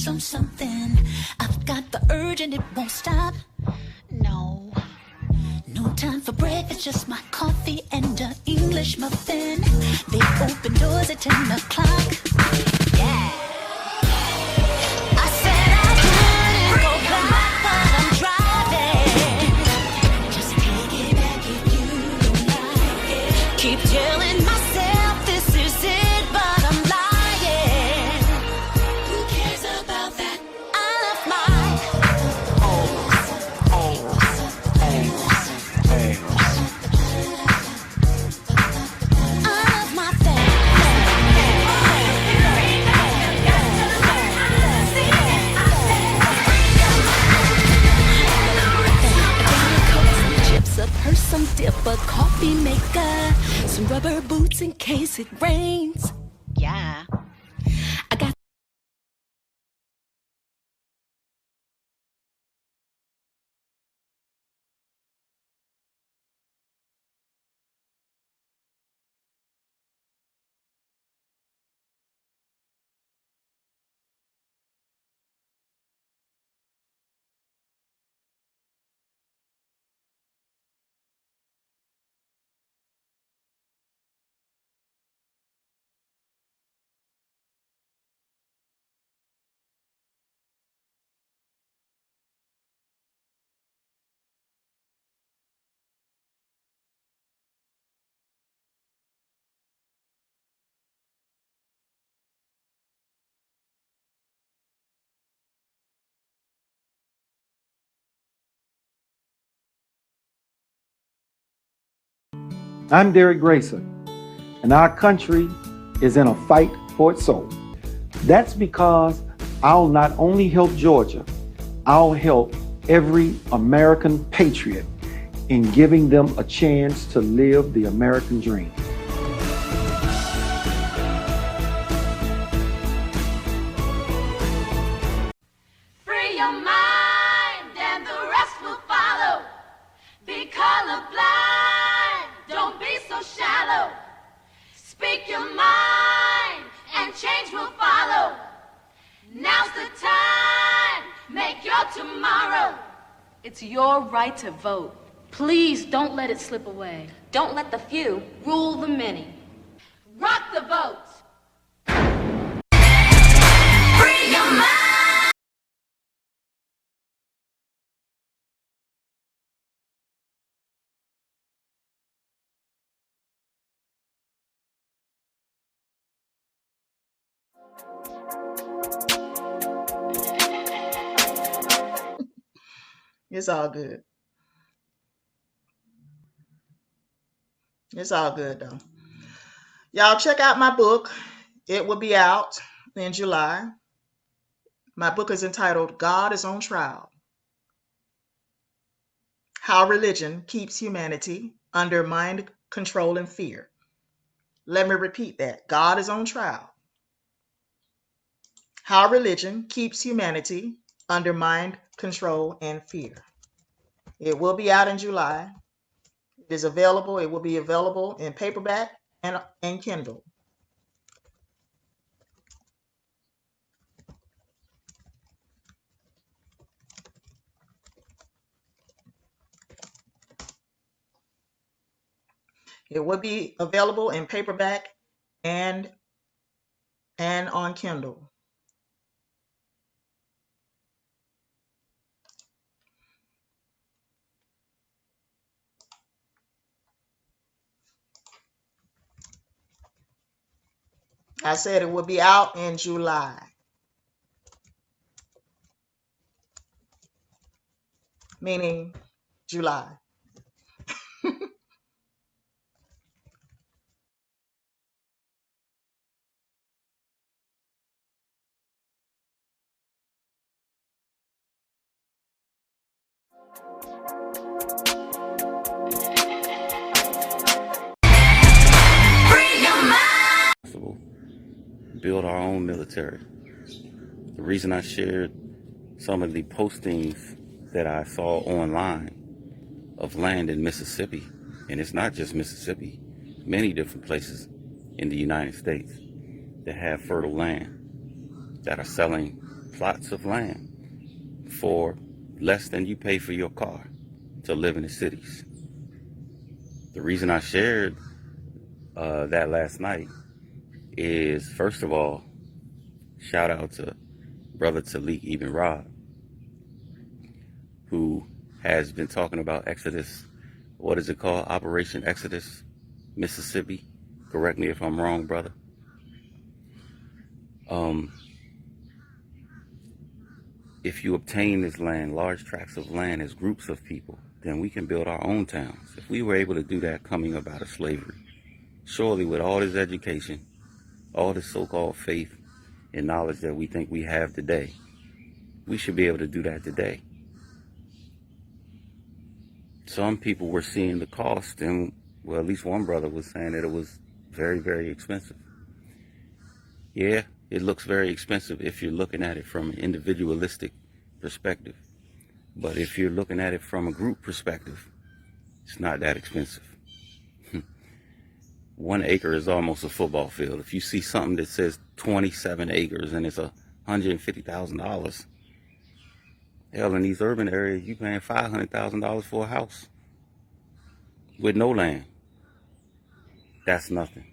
something. I've got the urge and it won't stop. No time for breakfast, just my coffee and an English muffin. They open doors at 10 o'clock. Yeah. I said I couldn't go back while I'm driving. Just take it back if you don't like it. Keep telling myself this is it, but I'm lying. Who cares about that? I left my some dip, a coffee maker, some rubber boots in case it rains. Yeah. I got I'm Derek Grayson, and our country is in a fight for its soul. That's because I'll not only help Georgia, I'll help every American patriot in giving them a chance to live the American dream. free your mind and the rest will follow. Be colorblind, don't be so shallow. Speak your mind and change will follow. Now's the time, make your tomorrow. It's your right to vote. Please don't let it slip away. Don't let the few rule the many. Rock the vote. Free your mind. It's all good. It's all good though. Y'all check out my book. It will be out in July. My book is entitled God is on Trial. How Religion Keeps Humanity Under Mind Control and Fear. Let me repeat that. God is on trial. How religion keeps humanity under mind control and fear. It will be out in July. It is available. It will be available in paperback and Kindle. It will be available in paperback and on Kindle. I said it will be out in July. Meaning July. Build our own military. The reason I shared some of the postings that I saw online of land in Mississippi, and it's not just Mississippi, many different places in the United States that have fertile land that are selling plots of land for less than you pay for your car to live in the cities. The reason I shared that last night is, first of all, shout out to Brother Taalik Ibn'rad, who has been talking about Exodus, what is it called? Operation Exodus, Mississippi. Correct me if I'm wrong, brother. If you obtain this land, large tracts of land as groups of people, then we can build our own towns. If we were able to do that coming up out of slavery, surely with all this education, all this so-called faith and knowledge that we think we have today, we should be able to do that today. Some people were seeing the cost, and well, at least one brother was saying that it was very, very expensive. Yeah, it looks very expensive if you're looking at it from an individualistic perspective. But if you're looking at it from a group perspective, it's not that expensive. 1 acre is almost a football field. If you see something that says 27 acres and it's $150,000, hell, in these urban areas, you're paying $500,000 for a house with no land. That's nothing.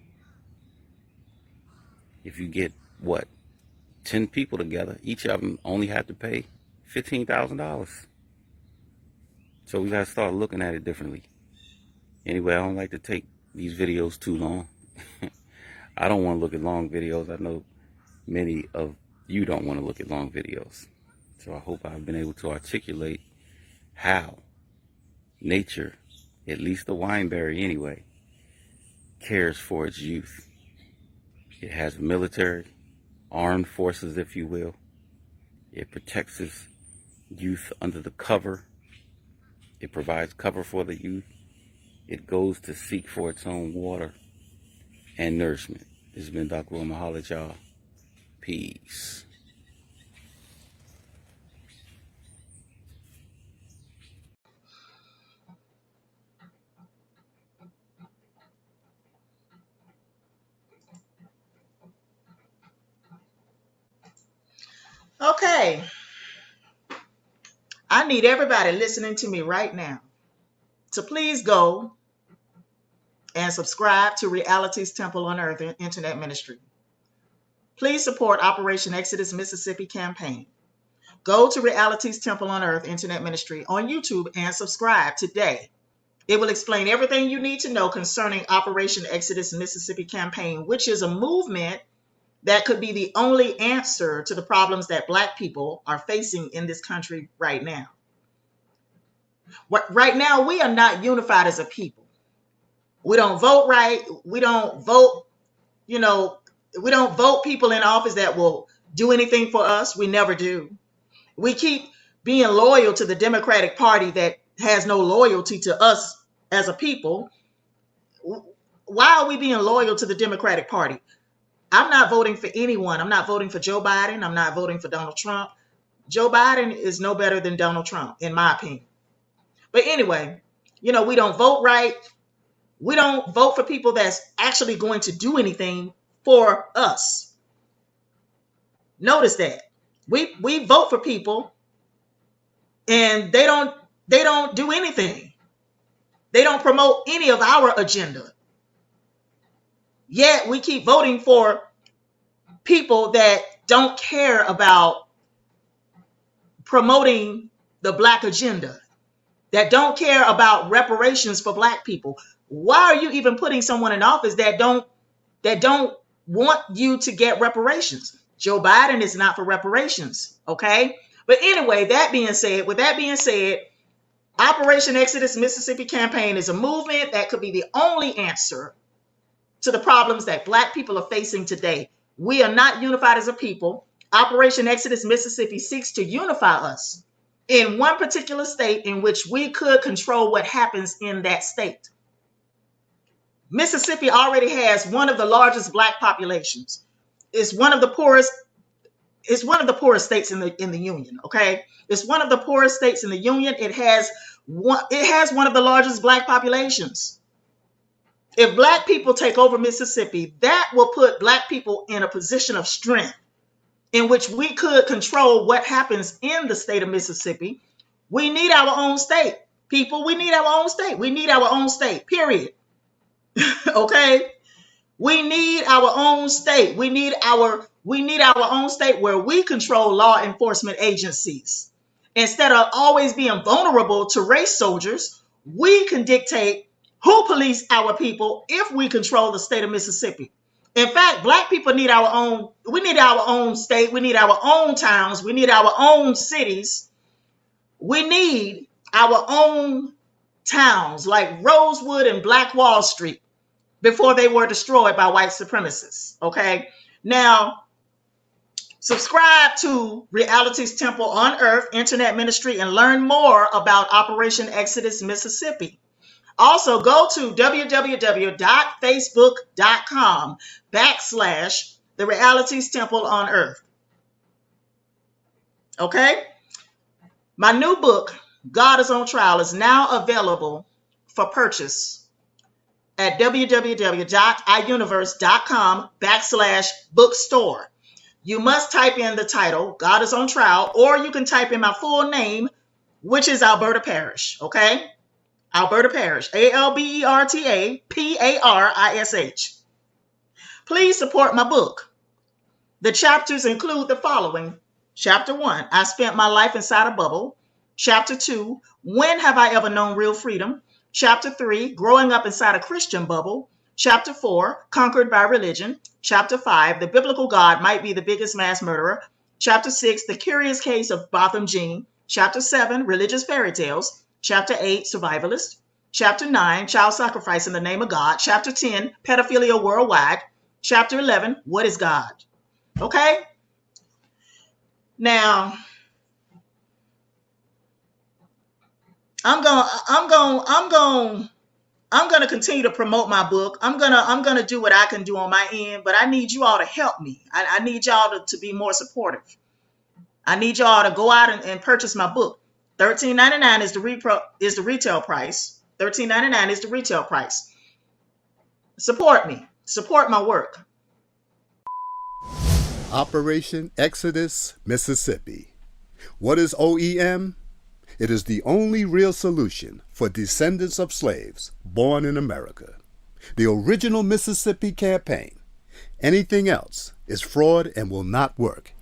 If you get, 10 people together, each of them only have to pay $15,000. So we got to start looking at it differently. Anyway, I don't like to take these videos too long. I don't want to look at long videos. I know many of you don't want to look at long videos. So I hope I've been able to articulate how nature, at least the wineberry anyway, cares for its youth. It has military, armed forces, if you will. It protects its youth under the cover. It provides cover for the youth. It goes to seek for its own water and nourishment. This has been Dr. Will Mahalo, y'all. Peace. Okay. I need everybody listening to me right now to please go and subscribe to Reality's Temple on Earth Internet Ministry. Please support Operation Exodus Mississippi campaign. Go to Reality's Temple on Earth Internet Ministry on YouTube and subscribe today. It will explain everything you need to know concerning Operation Exodus Mississippi campaign, which is a movement that could be the only answer to the problems that Black people are facing in this country right now. Right now, we are not unified as a people. We don't vote right. We don't vote, we don't vote people in office that will do anything for us. We never do. We keep being loyal to the Democratic Party that has no loyalty to us as a people. Why are we being loyal to the Democratic Party? I'm not voting for anyone. I'm not voting for Joe Biden. I'm not voting for Donald Trump. Joe Biden is no better than Donald Trump, in my opinion. But anyway, we don't vote right. We don't vote for people that's actually going to do anything for us. Notice that. We vote for people and they don't do anything. They don't promote any of our agenda. Yet we keep voting for people that don't care about promoting the Black agenda, that don't care about reparations for Black people. Why are you even putting someone in office that don't want you to get reparations? Joe Biden is not for reparations, okay? But anyway, with that being said, Operation Exodus Mississippi campaign is a movement that could be the only answer to the problems that Black people are facing today. We are not unified as a people. Operation Exodus Mississippi seeks to unify us in one particular state in which we could control what happens in that state. Mississippi already has one of the largest Black populations. It's one of the poorest. It's one of the poorest states in the union. Okay, it's one of the poorest states in the union. It has one of the largest Black populations. If Black people take over Mississippi, that will put Black people in a position of strength in which we could control what happens in the state of Mississippi, we need our own state. People, we need our own state. We need our own state, period. Okay? We need our own state. We need our own state where we control law enforcement agencies. Instead of always being vulnerable to race soldiers, we can dictate who police our people if we control the state of Mississippi. In fact, Black people need our own state. We need our own towns. We need our own cities. We need our own towns like Rosewood and Black Wall Street before they were destroyed by white supremacists. Okay. Now, subscribe to Reality's Temple on Earth internet ministry and learn more about Operation Exodus Mississippi. Also, go to www.facebook.com/The Reality's Temple on Earth. Okay? My new book, God is on Trial, is now available for purchase at www.iuniverse.com/bookstore. You must type in the title, God is on Trial, or you can type in my full name, which is Alberta Parrish. Okay? Alberta Parrish, AlbertaParish. Please support my book. The chapters include the following. Chapter 1, I spent my life inside a bubble. Chapter 2, when have I ever known real freedom? Chapter 3, growing up inside a Christian bubble. Chapter 4, conquered by religion. Chapter 5, the biblical God might be the biggest mass murderer. Chapter 6, the curious case of Botham Jean. Chapter 7, religious fairy tales. Chapter 8, survivalist. Chapter 9, child sacrifice in the name of God. Chapter 10, pedophilia worldwide. Chapter 11, what is God? Okay? Now, I'm going to continue to promote my book. I'm going to do what I can do on my end, but I need you all to help me. I need y'all to be more supportive. I need y'all to go out and purchase my book. $13.99 is the retail price. $13.99 is the retail price. Support me. Support my work. Operation Exodus, Mississippi. What is OEM? It is the only real solution for descendants of slaves born in America. The original Mississippi campaign. Anything else is fraud and will not work.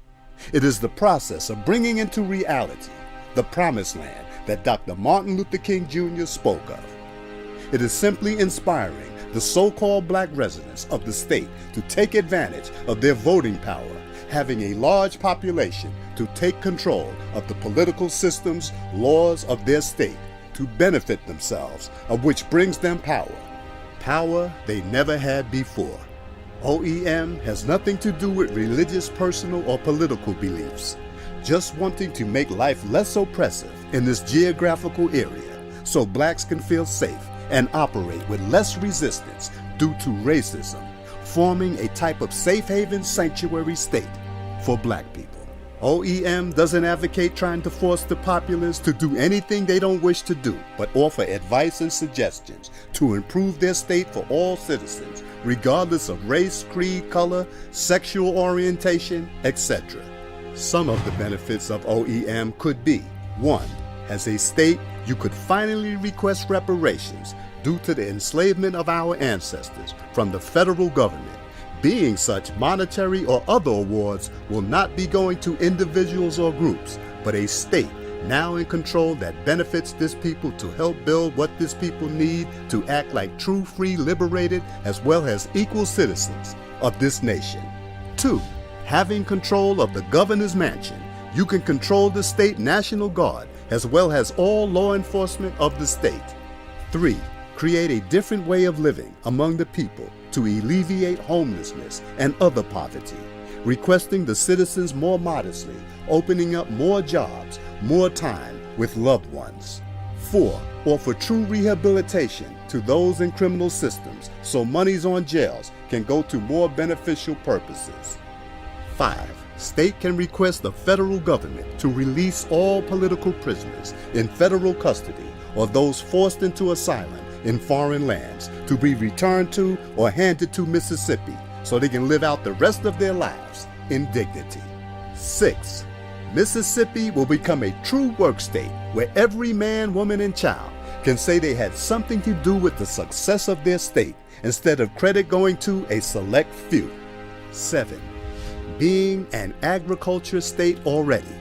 It is the process of bringing into reality the promised land that Dr. Martin Luther King Jr. spoke of. It is simply inspiring the so-called Black residents of the state to take advantage of their voting power, having a large population to take control of the political systems, laws of their state to benefit themselves, of which brings them power. Power they never had before. OEM has nothing to do with religious, personal, or political beliefs. Just wanting to make life less oppressive in this geographical area so Blacks can feel safe and operate with less resistance due to racism, forming a type of safe haven sanctuary state for Black people. OEM doesn't advocate trying to force the populace to do anything they don't wish to do, but offer advice and suggestions to improve their state for all citizens, regardless of race, creed, color, sexual orientation, etc. Some of the benefits of OEM could be: 1. As a state, you could finally request reparations due to the enslavement of our ancestors from the federal government. Being such, monetary or other awards will not be going to individuals or groups, but a state now in control that benefits this people to help build what this people need to act like true, free, liberated, as well as equal citizens of this nation. 2. Having control of the governor's mansion, you can control the state National Guard as well as all law enforcement of the state. 3. Create a different way of living among the people to alleviate homelessness and other poverty, requesting the citizens more modestly, opening up more jobs, more time with loved ones. 4. Offer true rehabilitation to those in criminal systems so monies on jails can go to more beneficial purposes. 5. State can request the federal government to release all political prisoners in federal custody or those forced into asylum in foreign lands to be returned to or handed to Mississippi so they can live out the rest of their lives in dignity. 6. Mississippi will become a true work state where every man, woman, and child can say they had something to do with the success of their state instead of credit going to a select few. 7. Being an agriculture state already,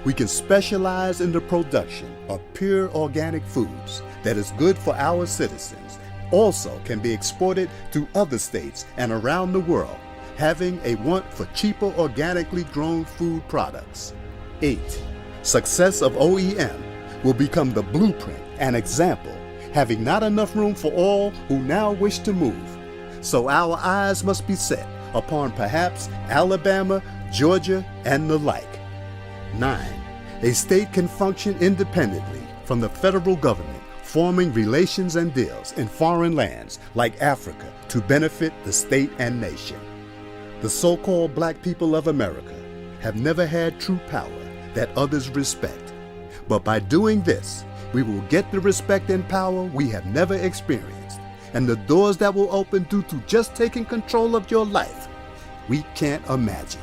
we can specialize in the production of pure organic foods that is good for our citizens, also can be exported to other states and around the world, having a want for cheaper organically grown food products. 8. Success of OEM will become the blueprint and example, having not enough room for all who now wish to move. So our eyes must be set upon perhaps Alabama, Georgia, and the like. 9. A state can function independently from the federal government, forming relations and deals in foreign lands like Africa to benefit the state and nation. The so-called black people of America have never had true power that others respect. But by doing this, we will get the respect and power we have never experienced, and the doors that will open due to just taking control of your life, we can't imagine.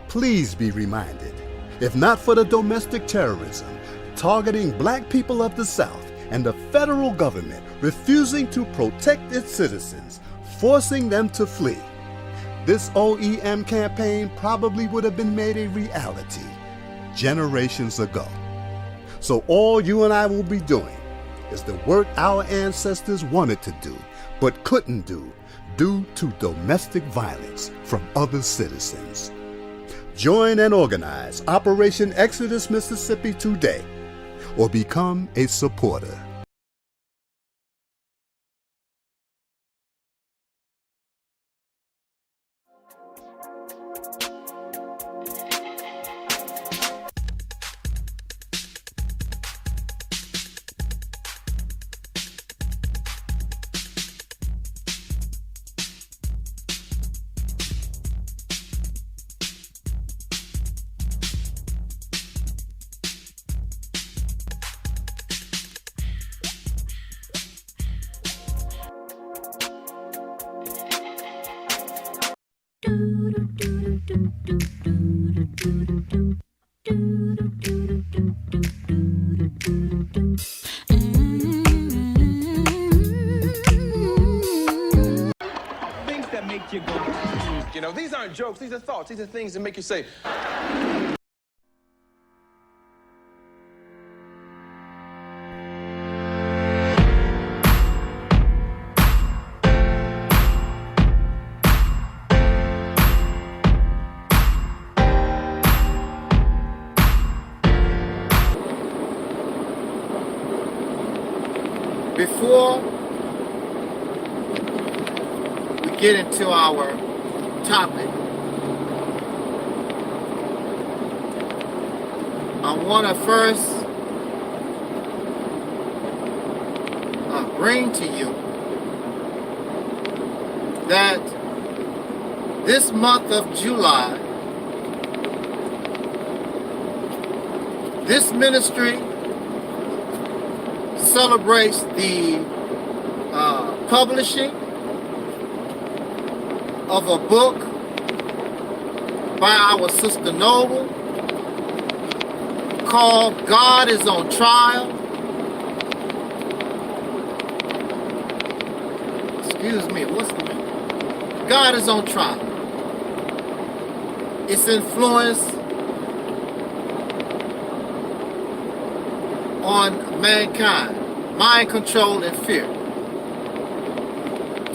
Please be reminded, if not for the domestic terrorism targeting black people of the South and the federal government refusing to protect its citizens, forcing them to flee, this OEM campaign probably would have been made a reality generations ago. So all you and I will be doing is the work our ancestors wanted to do but couldn't do due to domestic violence from other citizens. Join and organize Operation Exodus Mississippi today, or become a supporter. You know, these aren't jokes, these are thoughts, these are things that make you say. Before we get into our topic, I want to first bring to you that this month of July, this ministry celebrates the publishing of a book by our Sister Noble called God is on Trial. Excuse me, what's the name? God is on Trial. Its influence on mankind, mind control and fear.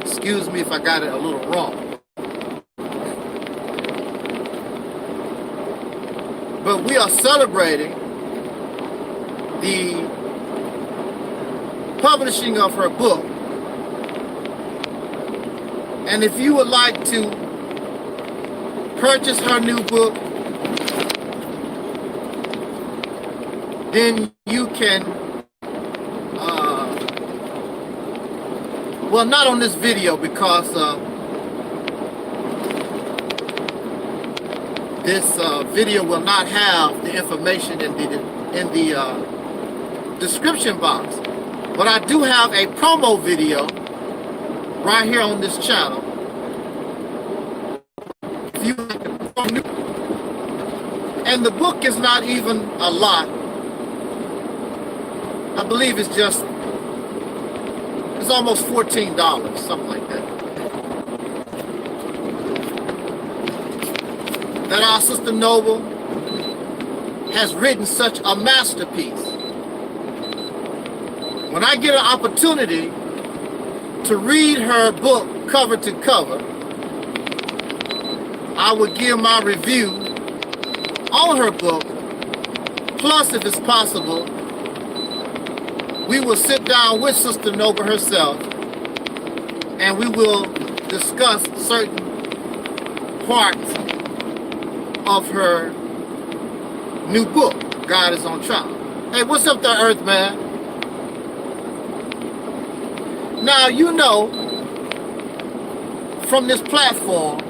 Excuse me if I got it a little wrong. But we are celebrating the publishing of her book. And if you would like to purchase her new book, then you can, well, not on this video because this video will not have the information in the description box. But I do have a promo video right here on this channel. If you And the book is not even a lot. I believe it's almost $14, something like that. That our Sister Noble has written such a masterpiece. When I get an opportunity to read her book cover to cover, I would give my review on her book. Plus, if it's possible, we will sit down with Sister Noble herself and we will discuss certain parts of her new book, God is on Trial. Hey, what's up there, Earth Man? Now, you know, from this platform,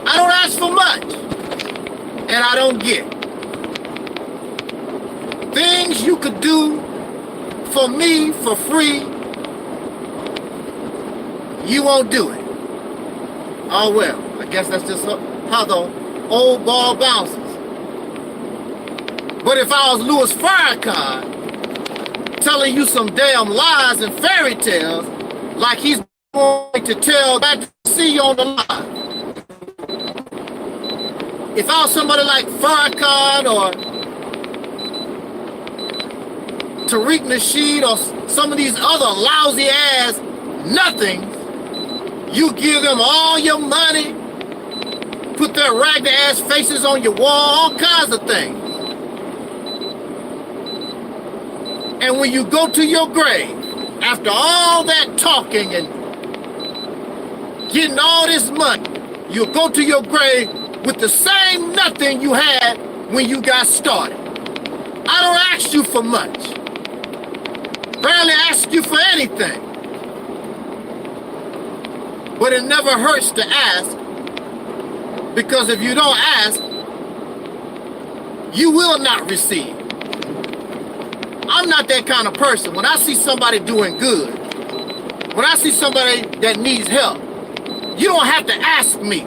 I don't ask for much, and I don't get. Things you could do for me for free, you won't do it. Oh well, I guess that's just how the old ball bounces. But if I was Louis Farrakhan telling you some damn lies and fairy tales like he's going to tell that to see you on the line. If I was somebody like Farrakhan or Tariq Nasheed or some of these other lousy ass nothings, you give them all your money, put their ragged ass faces on your wall, all kinds of things. And when you go to your grave, after all that talking and getting all this money, you'll go to your grave with the same nothing you had when you got started. I don't ask you for much. Barely ask you for anything. But it never hurts to ask, because if you don't ask, you will not receive. I'm not that kind of person. When I see somebody doing good, when I see somebody that needs help, you don't have to ask me.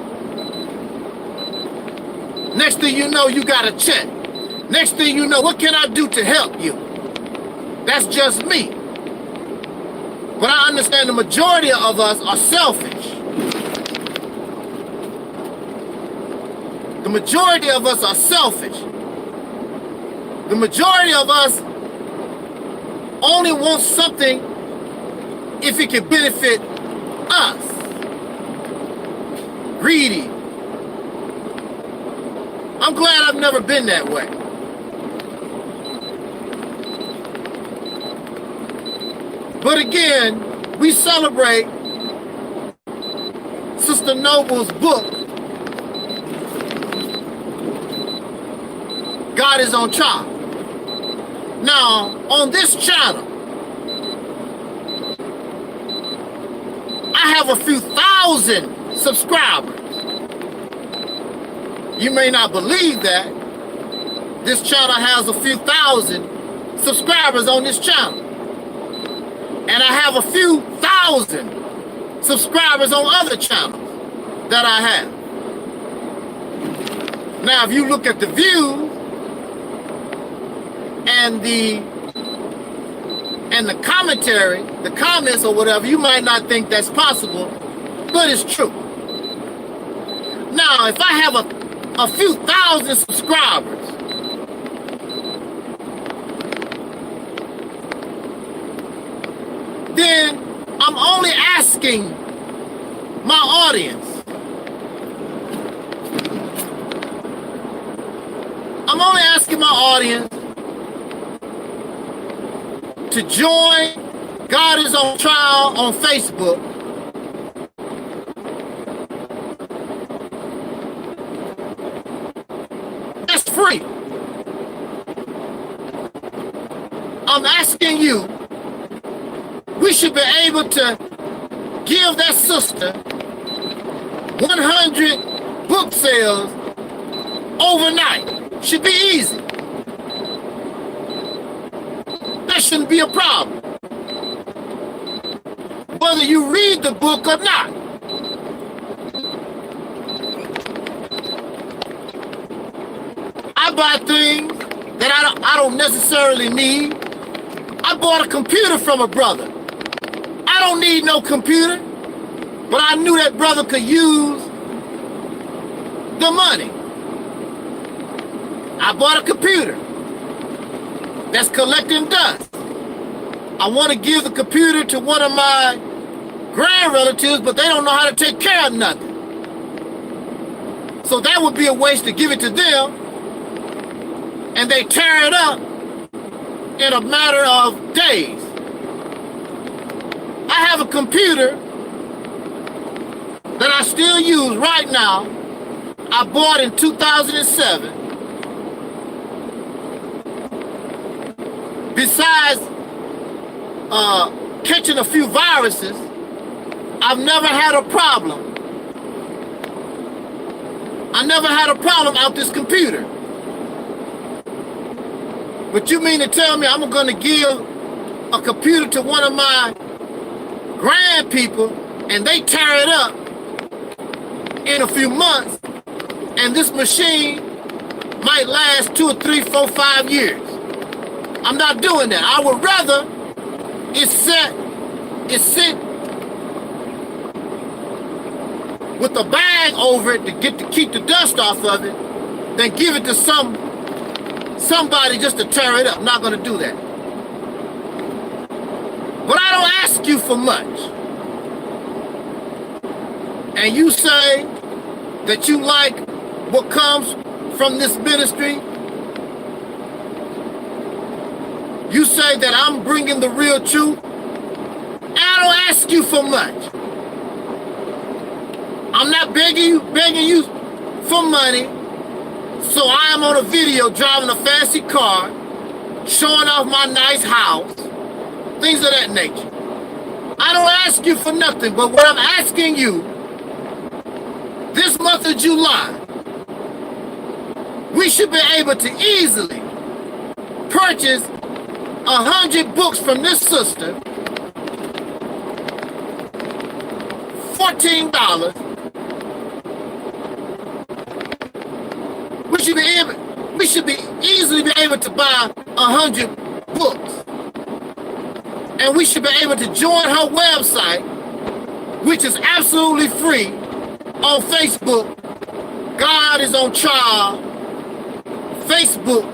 Next thing you know, you got a check. Next thing you know, what can I do to help you? That's just me. But I understand the majority of us are selfish. The majority of us are selfish. The majority of us only want something if it can benefit us. Greedy. I'm glad I've never been that way. But again, we celebrate Sister Noble's book, God is on Trial. Now, on this channel, I have a few thousand subscribers. You may not believe that. This channel has a few thousand subscribers on this channel. And I have a few thousand subscribers on other channels that I have. Now, if you look at the views and the commentary, the comments or whatever, you might not think that's possible, but it's true. Now, if I have a few thousand subscribers, then I'm only asking my audience. I'm only asking my audience to join God is on Trial on Facebook. That's free. I'm asking you, we should be able to give that sister 100 book sales overnight. Should be easy. That shouldn't be a problem. Whether you read the book or not. buy things that I don't necessarily need. I bought a computer from a brother. I don't need no computer, but I knew that brother could use the money. I bought a computer that's collecting dust. I want to give the computer to one of my grand relatives, but they don't know how to take care of nothing. So that would be a waste to give it to them, and they tear it up in a matter of days. I have a computer that I still use right now. I bought in 2007. Besides catching a few viruses, I've never had a problem. I never had a problem out this computer. But you mean to tell me I'm going to give a computer to one of my grand people and they tear it up in a few months, and this machine might last 2 or 3, 4, 5 years? I'm not doing that. I would rather it sit with a bag over it to keep the dust off of it than give it to somebody just to tear it up. I'm not going to do that. But I don't ask you for much. And you say that you like what comes from this ministry. You say that I'm bringing the real truth. And I don't ask you for much. I'm not begging you for money. So I am on a video driving a fancy car, showing off my nice house, things of that nature. I don't ask you for nothing, but what I'm asking you, this month of July, we should be able to easily purchase 100 books from this sister, $14. We should be easily be able to buy 100 books. And we should be able to join her website, which is absolutely free, on Facebook. God is on Trial Facebook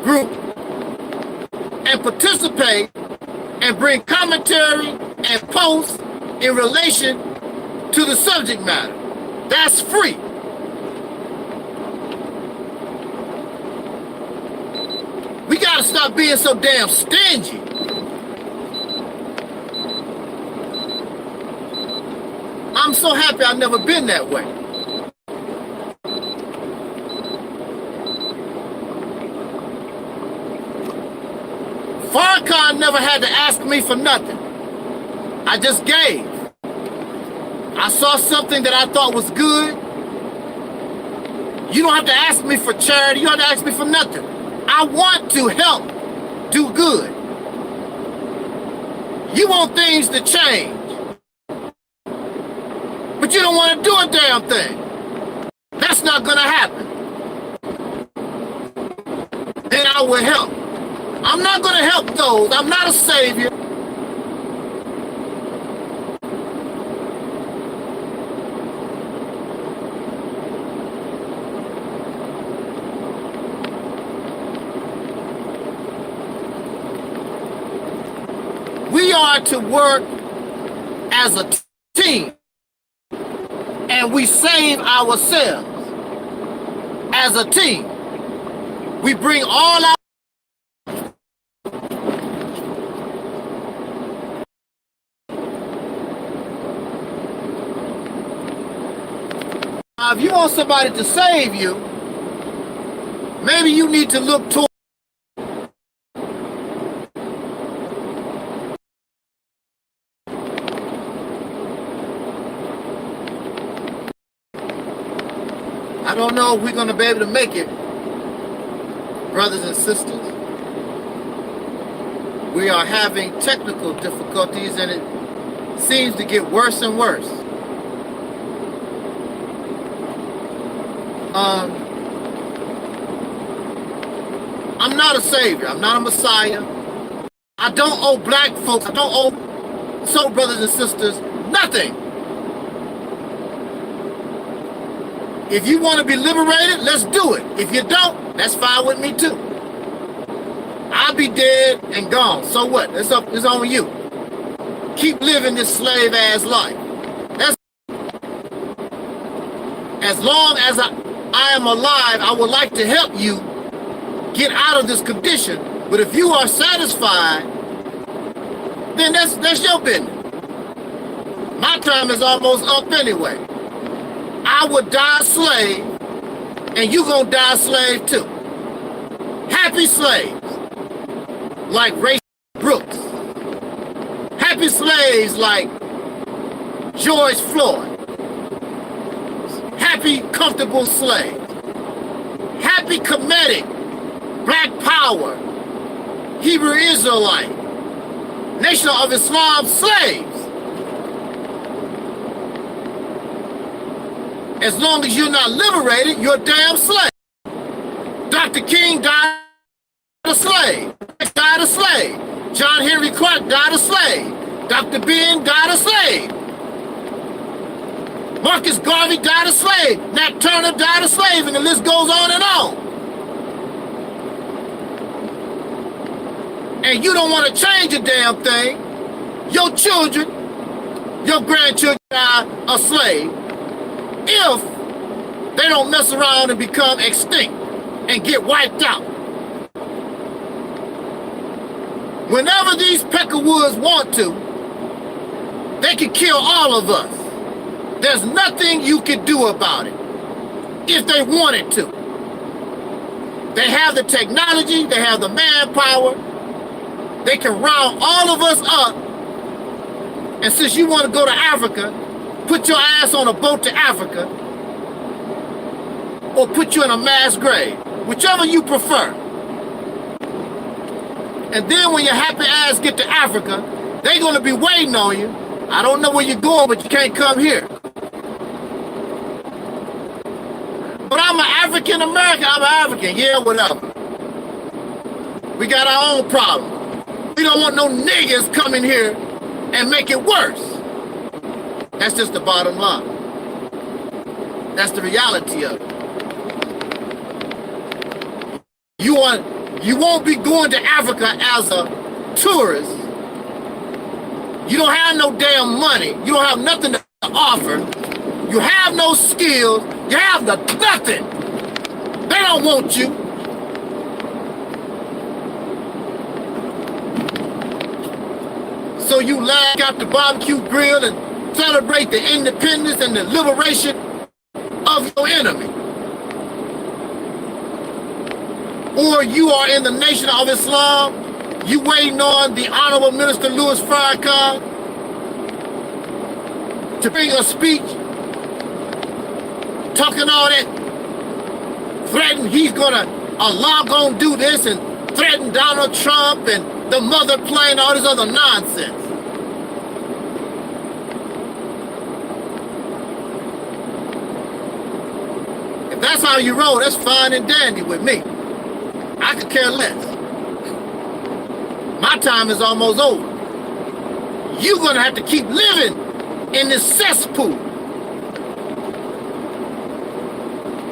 group, and participate and bring commentary and posts in relation to the subject matter. That's free. We gotta stop being so damn stingy. I'm so happy I've never been that way. Farrakhan never had to ask me for nothing. I just gave. I saw something that I thought was good. You don't have to ask me for charity. You don't have to ask me for nothing. I want to help do good. You want things to change, but you don't want to do a damn thing. That's not going to happen. Then I will help. I'm not going to help those. I'm not a savior. We are to work as a team, and we save ourselves as a team. We bring all our if you want somebody to save you, maybe you need to look toward I don't know if we're going to be able to make it, brothers and sisters. We are having technical difficulties, and it seems to get worse and worse. I'm not a savior. I'm not a messiah. I don't owe black folks, I don't owe soul brothers and sisters nothing. If you want to be liberated, let's do it. If you don't, that's fine with me too. I'll be dead and gone. So what? It's on you. Keep living this slave-ass life. That's as long as I am alive, I would like to help you get out of this condition. But if you are satisfied, then that's your business. My time is almost up anyway. I would die a slave, and you gonna die a slave too. Happy slaves, like Ray Brooks. Happy slaves like George Floyd. Happy, comfortable slaves. Happy, comedic, Black Power, Hebrew Israelite, Nation of Islam slaves. As long as you're not liberated, you're a damn slave. Dr. King died a slave. Died a slave. John Henry Clark died a slave. Dr. Ben died a slave. Marcus Garvey died a slave. Nat Turner died a slave, and the list goes on and on. And you don't want to change a damn thing. Your children, your grandchildren die a slave if they don't mess around and become extinct and get wiped out. Whenever these peckerwoods want to, they can kill all of us. There's nothing you can do about it if they wanted to. They have the technology, they have the manpower, they can round all of us up. And since you want to go to Africa, put your ass on a boat to Africa, or put you in a mass grave, whichever you prefer. And then when your happy ass get to Africa, they're going to be waiting on you. I don't know where you're going, but you can't come here. But I'm an African American. I'm an African. Yeah, whatever. We got our own problem. We don't want no niggas coming here and make it worse. That's just the bottom line. That's the reality of it. You won't be going to Africa as a tourist. You don't have no damn money. You don't have nothing to offer. You have no skills. You have nothing. They don't want you. So you lag out the barbecue grill and celebrate the independence and the liberation of your enemy. Or you are in the Nation of Islam, you waiting on the Honorable Minister Louis Farrakhan to bring a speech, talking all that, threaten Allah gonna do this, and threaten Donald Trump and the mother plane, all this other nonsense. If that's how you roll, that's fine and dandy with me. I could care less. My time is almost over. You're going to have to keep living in this cesspool.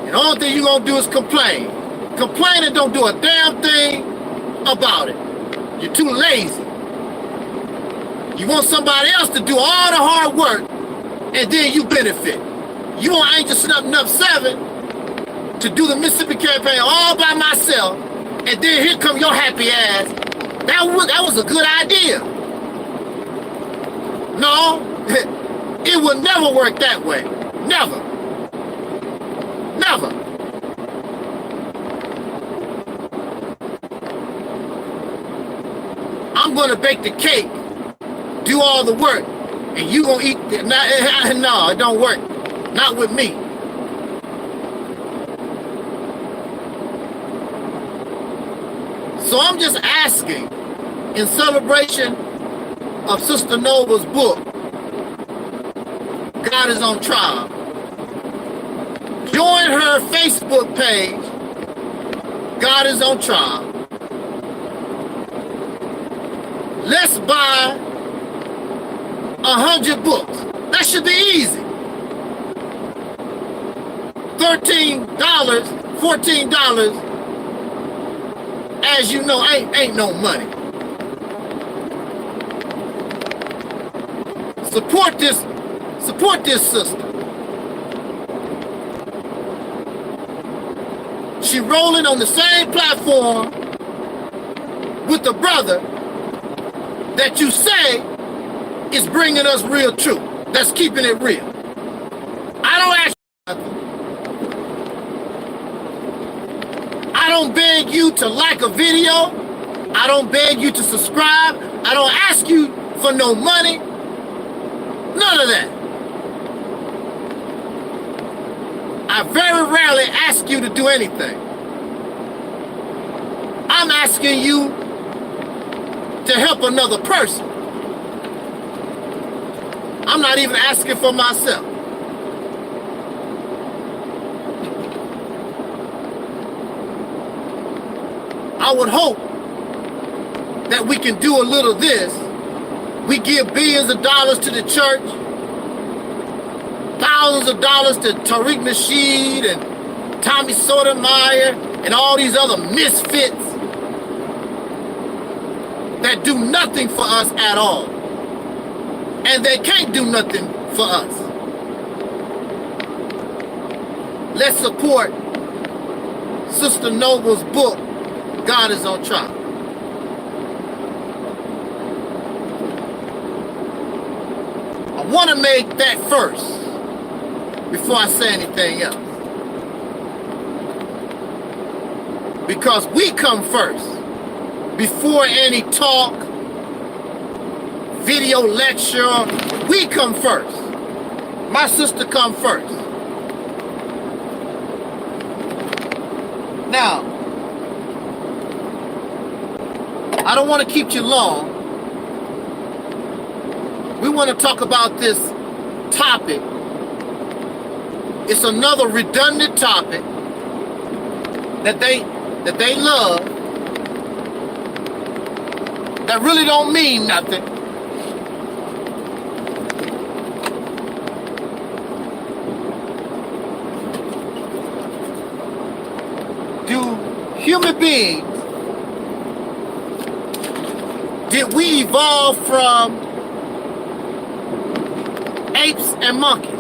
And the only thing you're going to do is complain. Complain and don't do a damn thing about it. You're too lazy. You want somebody else to do all the hard work, and then you benefit. You want Angel Snuffing Up 7 to do the Mississippi campaign all by myself, and then here come your happy ass. That was a good idea. No, it will never work that way. Never. Never. I'm going to bake the cake, do all the work, and you going to eat it. No, it don't work. Not with me. So I'm just asking, in celebration of Sister Nova's book, God is on Trial, join her Facebook page, God is on Trial, let's buy 100 books. That should be easy. $13, $14, as you know, ain't no money. Support this sister. She rolling on the same platform with the brother that you say is bringing us real truth. That's keeping it real. I don't ask you nothing. I don't beg you to like a video. I don't beg you to subscribe. I don't ask you for no money. None of that. I very rarely ask you to do anything. I'm asking you to help another person. I'm not even asking for myself. I would hope that we can do a little of this. We give billions of dollars to the church, thousands of dollars to Tariq Nasheed and Tommy Sotomayor and all these other misfits that do nothing for us at all. And they can't do nothing for us. Let's support Sister Noble's book, God is on Trial. I want to make that first before I say anything else. Because we come first before any talk, video lecture. We come first. My sister come first. Now, I don't want to keep you long. We want to talk about this topic. It's another redundant topic that they love, that really don't mean nothing. Do human beings, did we evolve from apes and monkeys?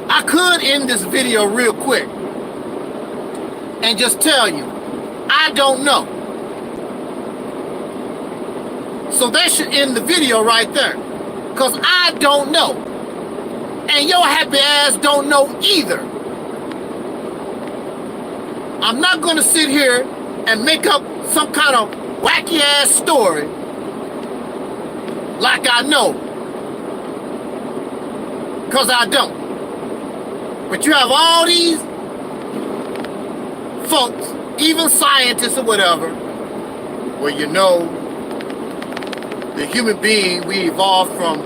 I could end this video real quick and just tell you, I don't know. So that should end the video right there, because I don't know. And your happy ass don't know either. I'm not going to sit here and make up some kind of wacky ass story like I know, because I don't. But you have all these folks, even scientists or whatever, well, you know, the human being, we evolved from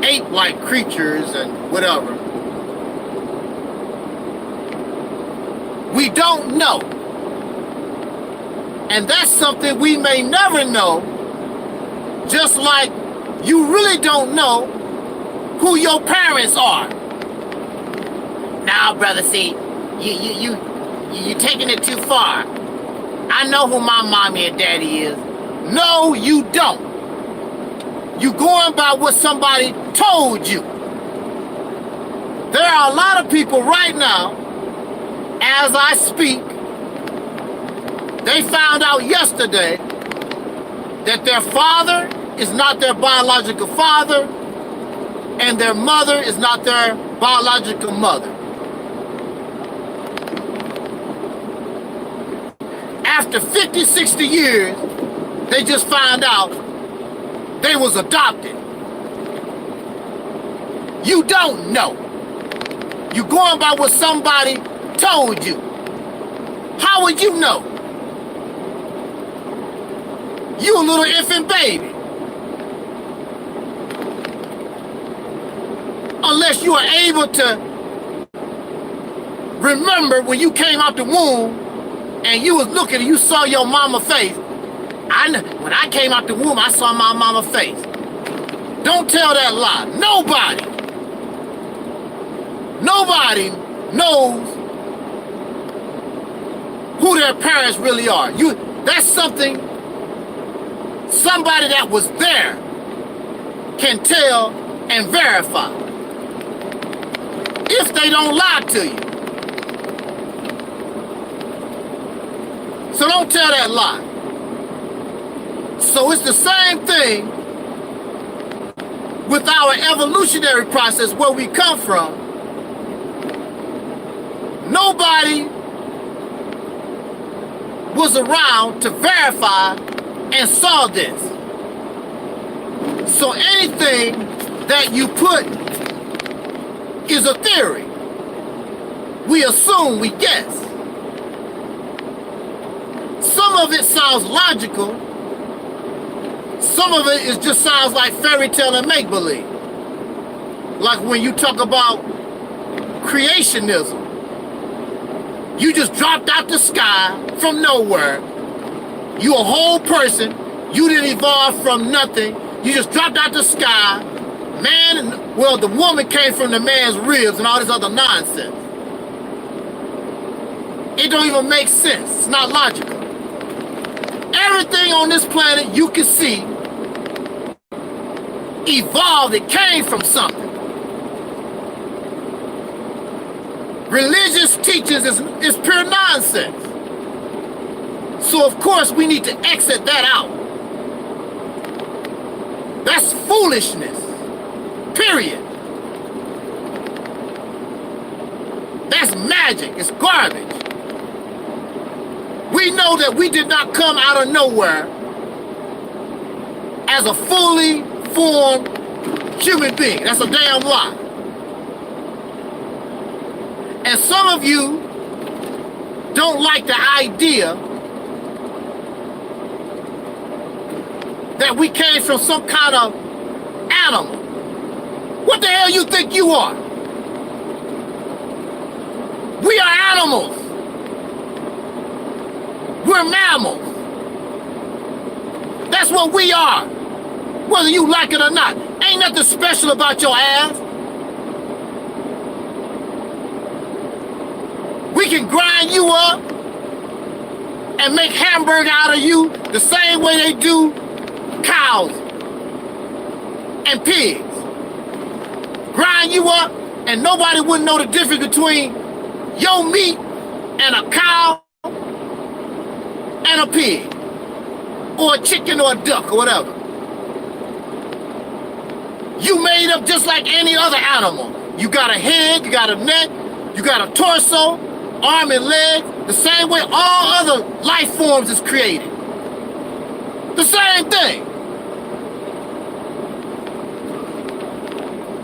ape-like creatures and whatever. We don't know. And that's something we may never know, just like you really don't know who your parents are. Now, brother, see, you taking it too far. I know who my mommy and daddy is. No, you don't. You going by what somebody told you. There are a lot of people right now, as I speak, they found out yesterday that their father is not their biological father and their mother is not their biological mother. After 50, 60 years, they just found out they was adopted. You don't know. You going by what somebody told you. How would you know? You a little infant baby. Unless unless you are able to remember when you came out the womb and you was looking and you saw your mama face. When I came out the womb, I saw my mama face. Don't tell that lie. Nobody knows who their parents really are. That's something somebody that was there can tell and verify if they don't lie to you. So don't tell that lie. So it's the same thing with our evolutionary process where we come from. Nobody was around to verify and saw this. So anything that you put is a theory. We assume, we guess. Some of it sounds logical. Some of it just sounds like fairy tale and make-believe. Like when you talk about creationism. You just dropped out the sky from nowhere. You a whole person. You didn't evolve from nothing. You just dropped out the sky. The woman came from the man's ribs and all this other nonsense. It don't even make sense. It's not logical. Everything on this planet you can see evolved. It came from something. Religious teachings is pure nonsense. So of course we need to exit that out. That's foolishness. Period. That's magic. It's garbage. We know that we did not come out of nowhere as a fully formed human being. That's a damn lie. And some of you don't like the idea that we came from some kind of animal. What the hell you think you are? We are animals. We're mammals. That's what we are. Whether you like it or not. Ain't nothing special about your ass. We can grind you up and make hamburger out of you the same way they do cows and pigs. Grind you up and nobody wouldn't know the difference between your meat and a cow and a pig or a chicken or a duck or whatever. You made up just like any other animal. You got a head, you got a neck, you got a torso, arm and leg, the same way all other life forms is created. The same thing.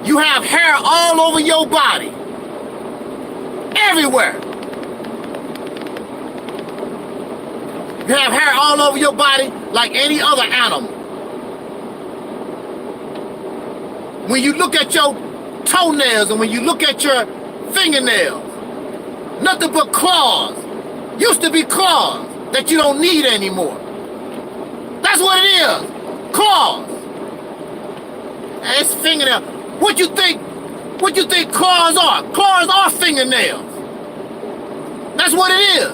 You have hair all over your body. Everywhere. You have hair all over your body like any other animal. When you look at your toenails and when you look at your fingernails, nothing but claws. Used to be claws that you don't need anymore. That's what it is. Claws. And it's fingernail. What you think claws are? Claws are fingernails. That's what it is.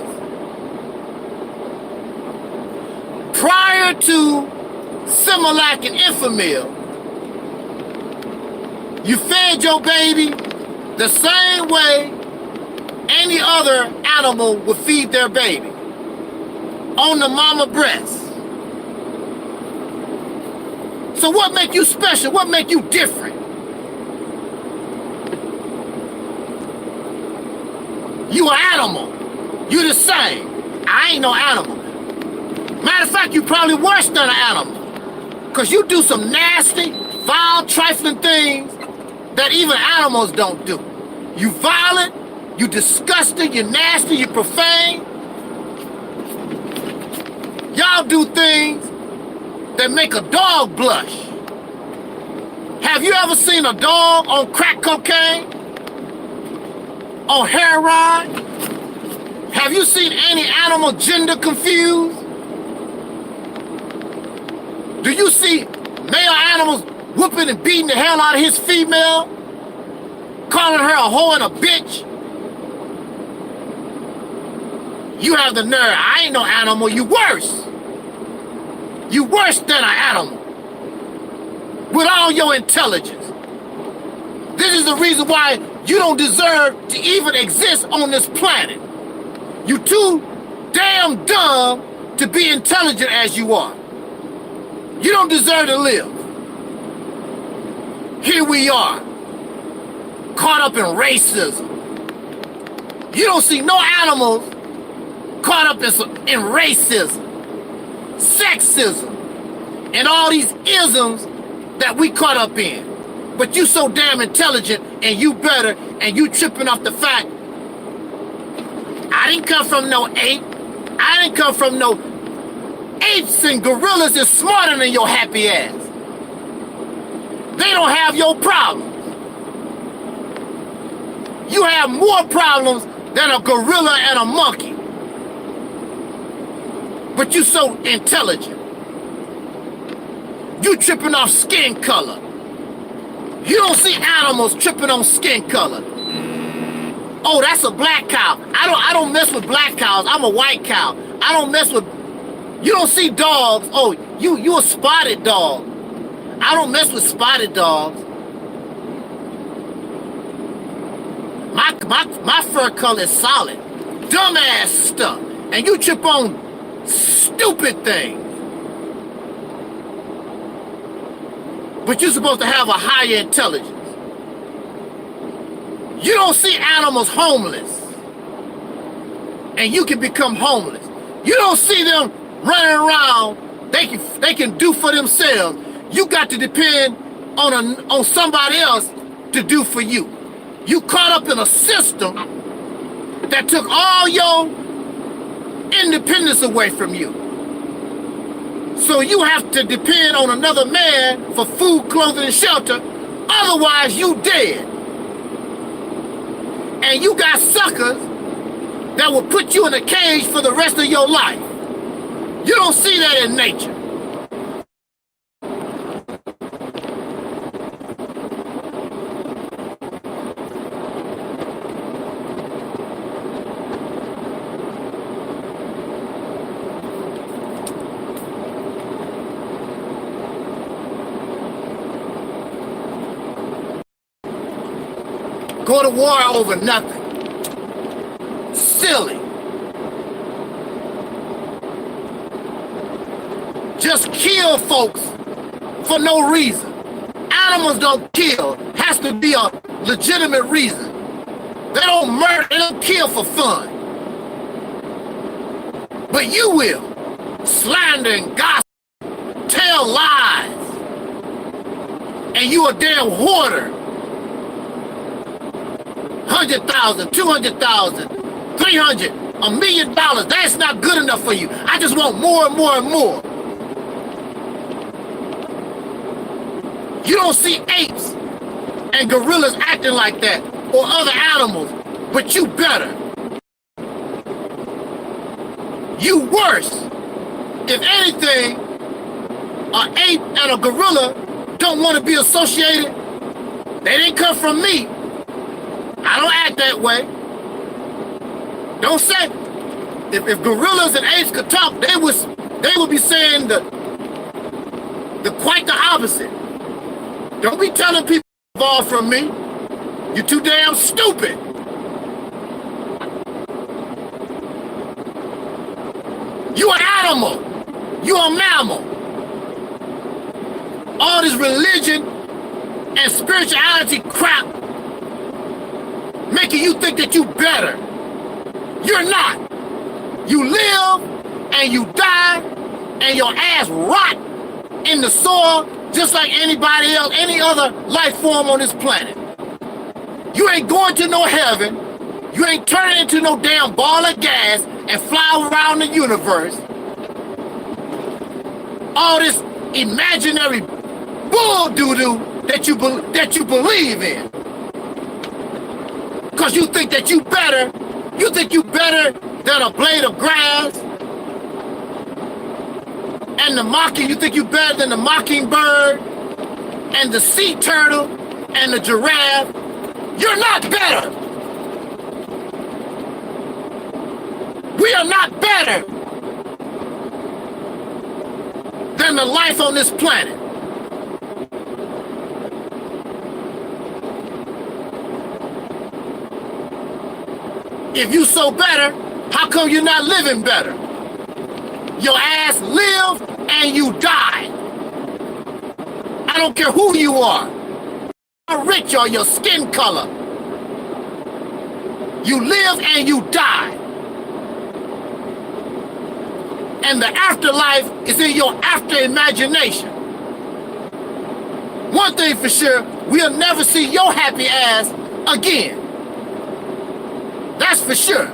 Prior to Similac and Infamil, you fed your baby the same way any other animal would feed their baby. On the mama breast. So what make you special? What make you different? You an animal. You the same. I ain't no animal. Matter of fact, you probably worse than an animal. Because you do some nasty, vile, trifling things that even animals don't do. You violent, you disgusting, you nasty, you profane. Y'all do things that make a dog blush. Have you ever seen a dog on crack cocaine? On heroin? Have you seen any animal gender confused? Do you see male animals whooping and beating the hell out of his female? Calling her a hoe and a bitch? You have the nerve. I ain't no animal. You worse. You worse than an animal. With all your intelligence. This is the reason why you don't deserve to even exist on this planet. You too damn dumb to be intelligent as you are. You don't deserve to live. Here we are, caught up in racism. You don't see no animals caught up in racism, sexism, and all these isms that we caught up in. But you so damn intelligent and you better, and you tripping off the fact I didn't come from no ape. I didn't come from no apes and gorillas is smarter than your happy ass. They don't have your problems. You have more problems than a gorilla and a monkey. But you so intelligent. You tripping off skin color. You don't see animals tripping on skin color. Oh, that's a black cow. I don't mess with black cows. I'm a white cow. I don't mess with. You don't see dogs. Oh, you a spotted dog. I don't mess with spotted dogs. My fur color is solid. Dumbass stuff. And you trip on stupid things. But you're supposed to have a higher intelligence. You don't see animals homeless. And you can become homeless. You don't see them running around. They can do for themselves. You got to depend on somebody else to do for you. You caught up in a system that took all your independence away from you. So you have to depend on another man for food, clothing, and shelter. Otherwise, you dead. And you got suckers that will put you in a cage for the rest of your life. You don't see that in nature. Go to war over nothing. Silly. Just kill folks for no reason. Animals don't kill. Has to be a legitimate reason. They don't murder, they don't kill for fun. But you will. Slander and gossip. Tell lies. And you a damn hoarder. 100,000, 200,000, 300, $1 million. That's not good enough for you. I just want more and more and more. You don't see apes and gorillas acting like that, or other animals, but you better. You worse. If anything, an ape and a gorilla don't want to be associated. They didn't come from me. I don't act that way. Don't say, if gorillas and apes could talk, they would be saying the quite the opposite. Don't be telling people evolved from me. You're too damn stupid. You an animal. You a mammal. All this religion and spirituality crap making you think that you better. You're not. You live and you die and your ass rot in the soil just like anybody else, any other life form on this planet. You ain't going to no heaven. You ain't turning into no damn ball of gas and fly around the universe. All this imaginary bull doo-doo that you believe in. Because you think that you better than a blade of grass. And the mocking, you think you better than the mockingbird and the sea turtle and the giraffe. You're not better. We are not better than the life on this planet. If you so better, how come you're not living better? Your ass lived and you died. I don't care who you are. How rich or your skin color. You live and you die. And the afterlife is in your after imagination. One thing for sure, we'll never see your happy ass again. That's for sure.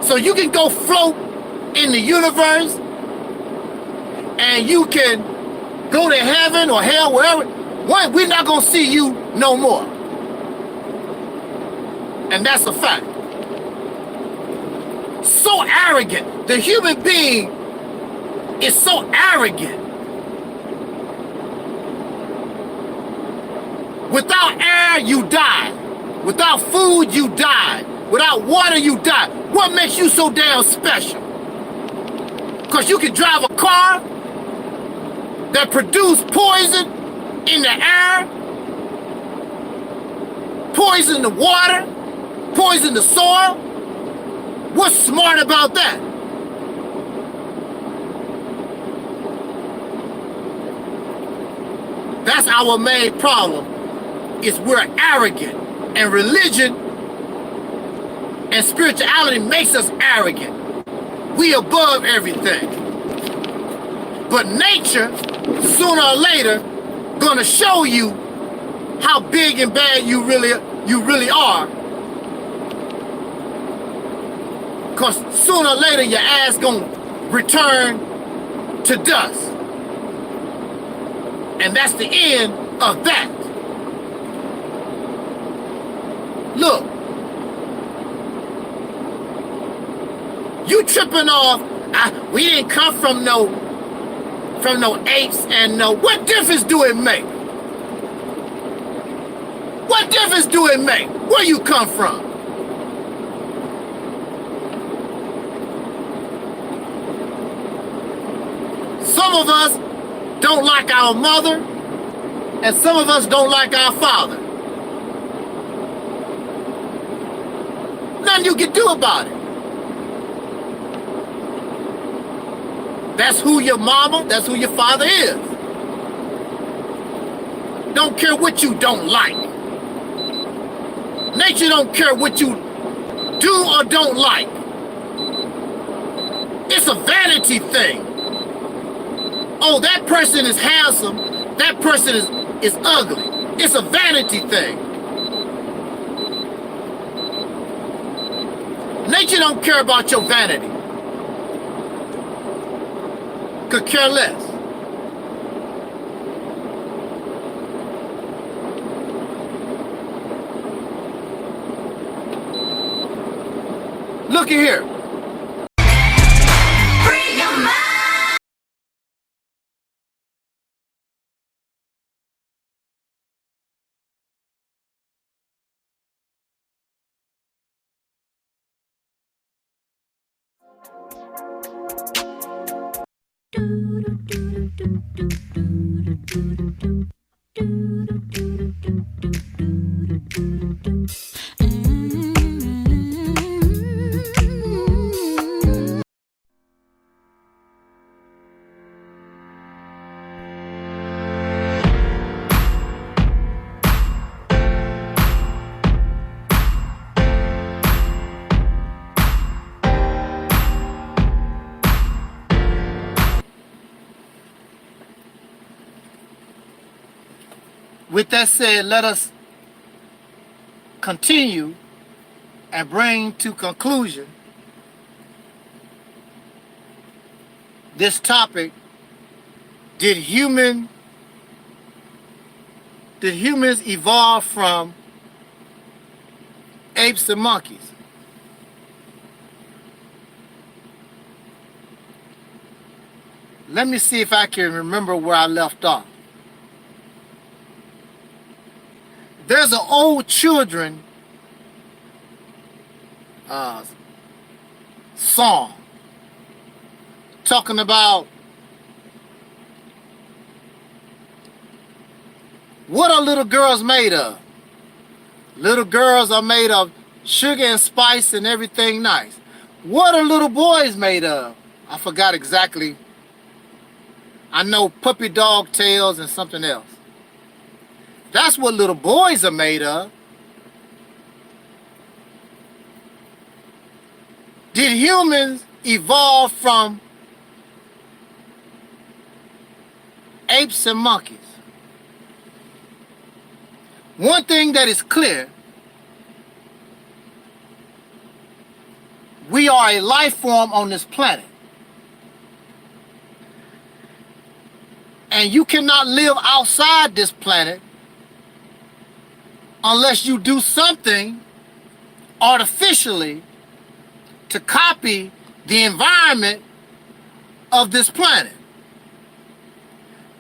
So you can go float in the universe and you can go to heaven or hell, wherever. We're not going to see you no more. And that's a fact. So arrogant. The human being is so arrogant. Without air, you die. Without food, you die. Without water, you die. What makes you so damn special? Because you can drive a car that produces poison in the air, poison the water, poison the soil. What's smart about that? That's our main problem, is we're arrogant. And religion and spirituality makes us arrogant. We above everything. But nature, sooner or later, gonna show you how big and bad you really are. Because sooner or later, your ass gonna return to dust. And that's the end of that. Look, you tripping off, we didn't come from no apes and no, what difference do it make? What difference do it make where you come from? Some of us don't like our mother, and some of us don't like our father. Nothing you can do about it. That's who your mama, that's who your father is. Don't care what you don't like. Nature don't care what you do or don't like. It's a vanity thing. Oh, that person is handsome, that person is ugly. It's a vanity thing. Nature don't care about your vanity. Could care less. Look at here. Free your mind. With that said, let us continue and bring to conclusion this topic. Did human did humans evolve from apes and monkeys? Let me see if I can remember where I left off. There's an old children song talking about what are little girls made of? Little girls are made of sugar and spice and everything nice. What are little boys made of? I forgot exactly. I know puppy dog tails and something else. That's what little boys are made of. Did humans evolve from apes and monkeys? One thing that is clear, we are a life form on this planet. And you cannot live outside this planet unless you do something artificially to copy the environment of this planet.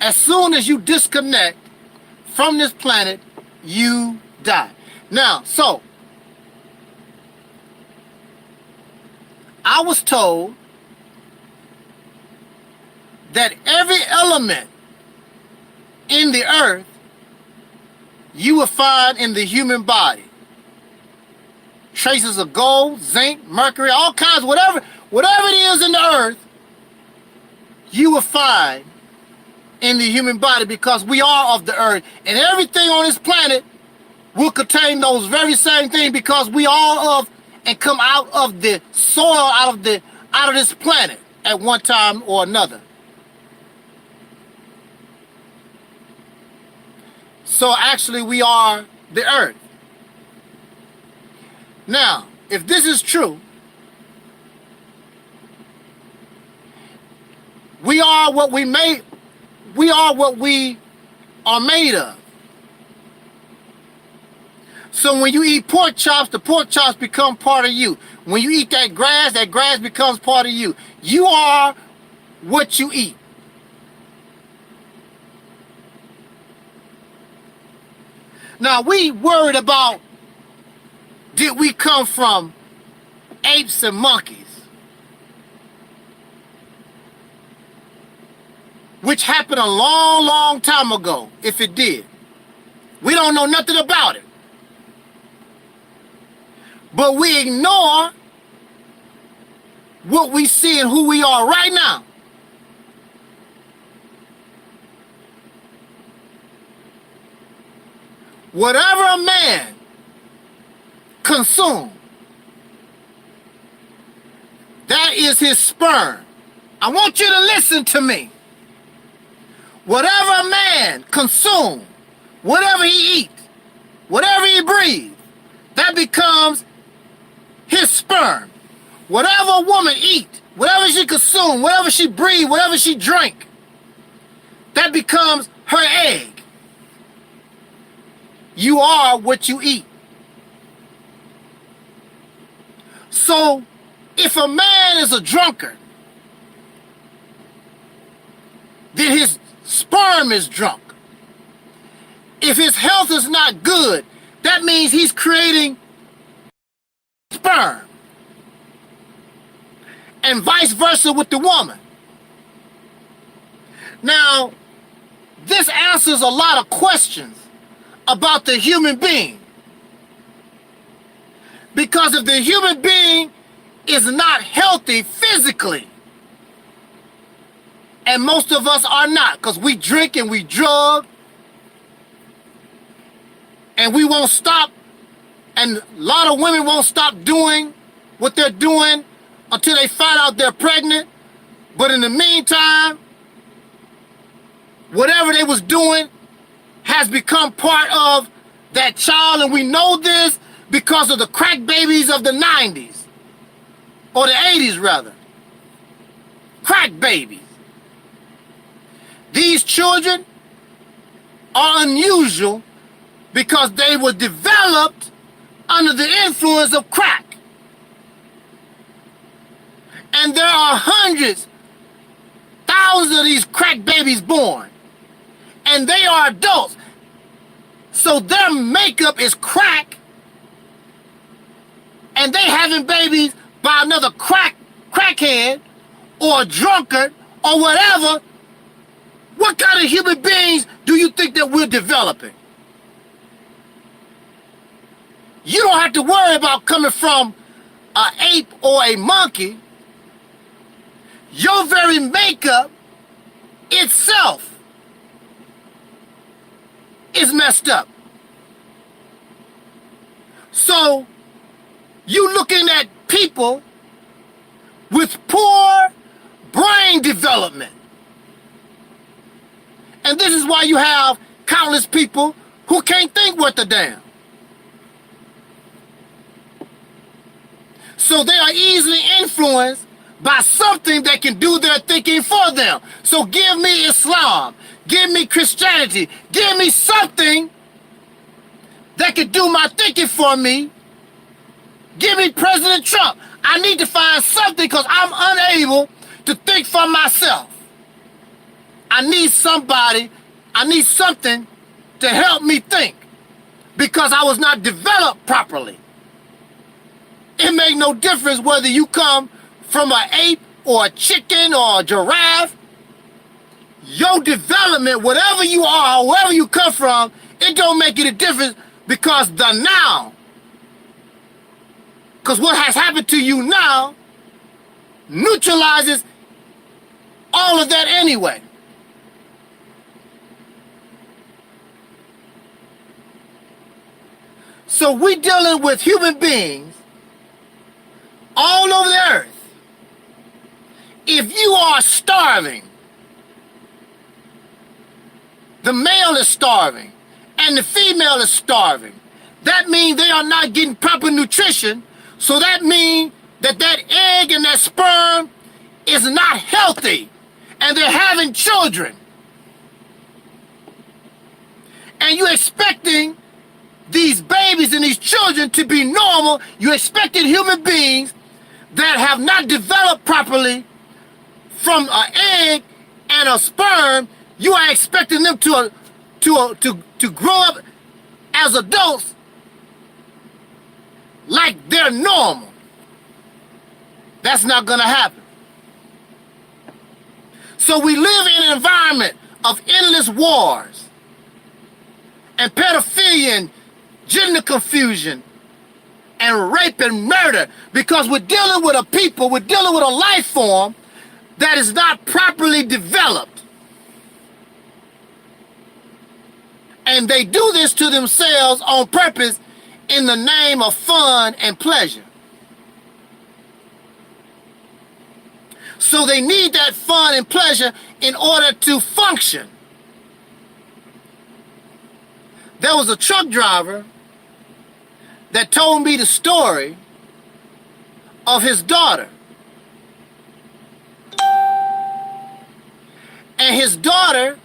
As soon as you disconnect from this planet, you die. Now, so, I was told that every element in the earth you will find in the human body. Traces of gold, zinc, mercury, all kinds, whatever it is in the earth, you will find in the human body, because we are of the earth, and everything on this planet will contain those very same things, because we are of and come out of the soil, out of this planet at one time or another. So actually we are the earth. Now, if this is true, we are what we are made of. So when you eat pork chops, the pork chops become part of you. When you eat that grass becomes part of you. You are what you eat. Now, we worried about, did we come from apes and monkeys? Which happened a long, long time ago, if it did. We don't know nothing about it. But we ignore what we see and who we are right now. Whatever a man consumes, that is his sperm. I want you to listen to me. Whatever a man consumes, whatever he eats, whatever he breathes, that becomes his sperm. Whatever a woman eats, whatever she consumes, whatever she breathes, whatever she drinks, that becomes her egg. You are what you eat. So, if a man is a drunkard, then his sperm is drunk. If his health is not good, that means he's creating sperm. And vice versa with the woman. Now, this answers a lot of questions about the human being. Because if the human being is not healthy physically, and most of us are not, because we drink and we drug, and we won't stop, and a lot of women won't stop doing what they're doing until they find out they're pregnant. But in the meantime, whatever they was doing has become part of that child, and we know this because of the crack babies of the 90s, or the 80s rather. Crack babies. These children are unusual because they were developed under the influence of crack. And there are hundreds, thousands of these crack babies born. And they are adults. So their makeup is crack. And they having babies by another crackhead or a drunkard or whatever. What kind of human beings do you think that we're developing? You don't have to worry about coming from an ape or a monkey. Your very makeup itself is messed up. So you looking at people with poor brain development. And this is why you have countless people who can't think worth a damn. So they are easily influenced by something that can do their thinking for them. So give me Islam, give me Christianity, give me something that can do my thinking for me. Give me President Trump. I need to find something because I'm unable to think for myself. I need somebody, I need something to help me think because I was not developed properly. It makes no difference whether you come from an ape or a chicken or a giraffe. Your development, whatever you are, wherever you come from, it don't make it a difference because the now, because what has happened to you now neutralizes all of that anyway. So we're dealing with human beings all over the earth. If you are starving, the male is starving and the female is starving. That means they are not getting proper nutrition. So that means that that egg and that sperm is not healthy and they're having children. And you're expecting these babies and these children to be normal. You're expecting human beings that have not developed properly from an egg and a sperm. You are expecting them to grow up as adults like they're normal. That's not gonna happen. So we live in an environment of endless wars and pedophilia and gender confusion and rape and murder because we're dealing with a people, we're dealing with a life form that is not properly developed. And they do this to themselves on purpose in the name of fun and pleasure. So they need that fun and pleasure in order to function. There was a truck driver that told me the story of his daughter. And his daughter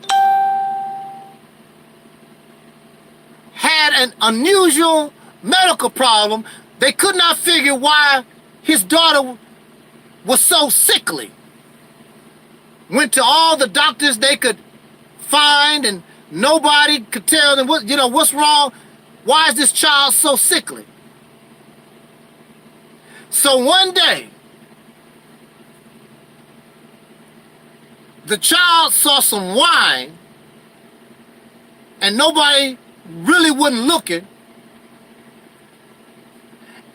had an unusual medical problem. They could not figure why his daughter was so sickly. Went to all the doctors they could find and nobody could tell them what's wrong. Why is this child so sickly? So one day, the child saw some wine and nobody really wasn't looking.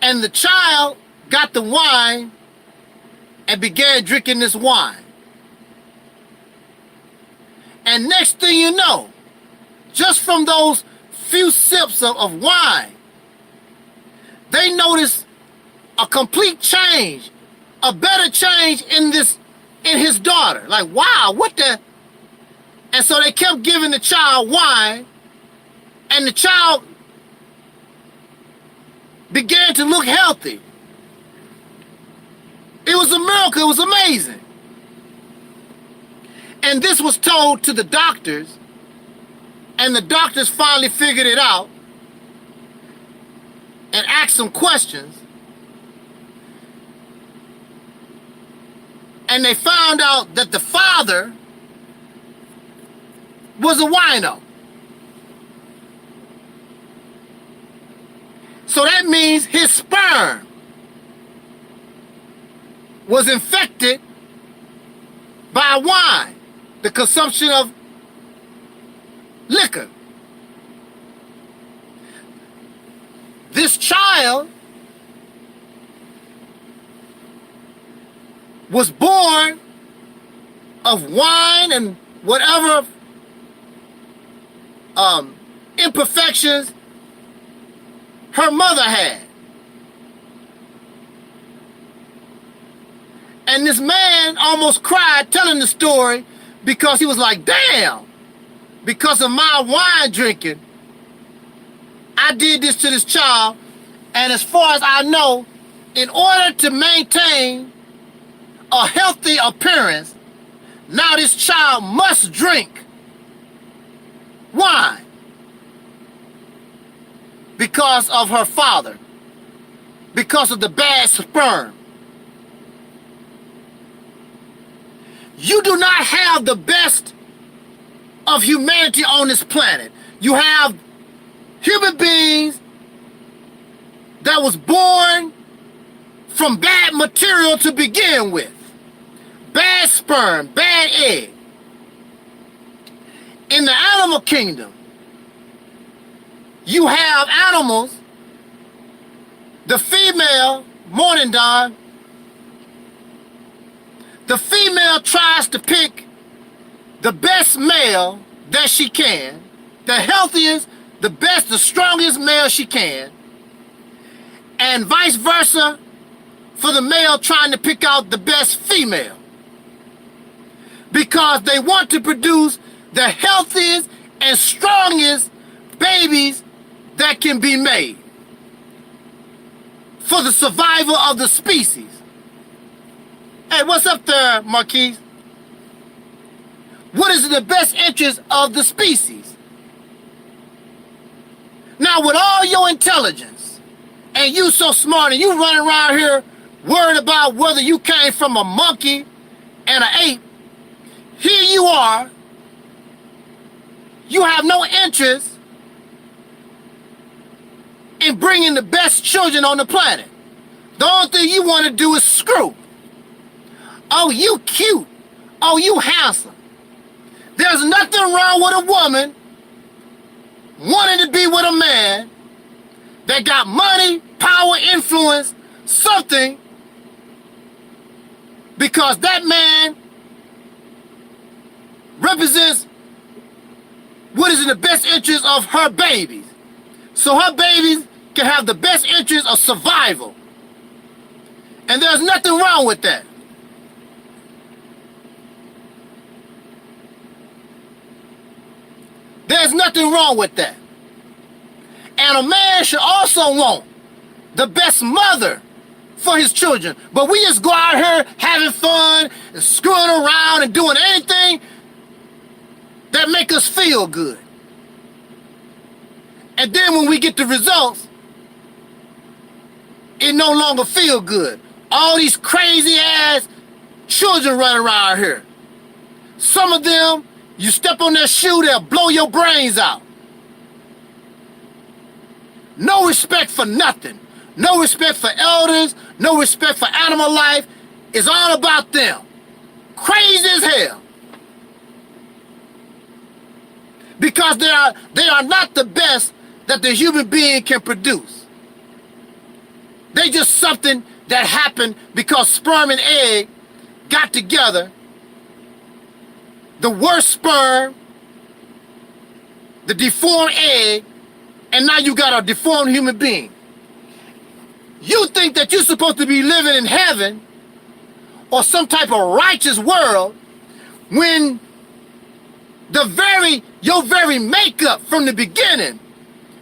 And the child got the wine and began drinking this wine. And next thing you know, just from those few sips of wine, they noticed a complete change, a better change in his daughter. Like, wow, what the? And so they kept giving the child wine, and the child began to look healthy. It was a miracle. It was amazing. And this was told to the doctors, and the doctors finally figured it out and asked some questions, and they found out that the father was a wino. So that means his sperm was infected by wine, the consumption of liquor. This child was born of wine and whatever imperfections her mother had. And this man almost cried telling the story because he was like, damn, because of my wine drinking, I did this to this child. And as far as I know, in order to maintain a healthy appearance, now this child must drink wine because of her father, because of the bad sperm. You do not have the best of humanity on this planet. You have human beings that was born from bad material to begin with. Bad sperm, bad egg. In the animal kingdom, you have animals, the female, morning dawn, the female tries to pick the best male that she can, the healthiest, the best, the strongest male she can, and vice versa for the male trying to pick out the best female. Because they want to produce the healthiest and strongest babies that can be made for the survival of the species. Hey, what's up there, Marquise? What is in the best interest of the species? Now, with all your intelligence, and you so smart, and you running around here worried about whether you came from a monkey and an ape, here you are, you have no interest in bringing the best children on the planet. The only thing you want to do is screw. Oh, you cute. Oh, you handsome. There's nothing wrong with a woman wanting to be with a man that got money, power, influence, something, because that man represents what is in the best interest of her babies. So her babies can have the best interest of survival. And there's nothing wrong with that. There's nothing wrong with that. And a man should also want the best mother for his children. But we just go out here having fun and screwing around and doing anything that make us feel good. And then when we get the results, it no longer feel good. All these crazy ass children running around here. Some of them, you step on their shoe, they'll blow your brains out. No respect for nothing. No respect for elders. No respect for animal life. It's all about them. Crazy as hell. Because they are not the best that the human being can produce. They just something that happened because sperm and egg got together. The worst sperm, the deformed egg, and now you got a deformed human being. You think that you're supposed to be living in heaven or some type of righteous world when your very makeup from the beginning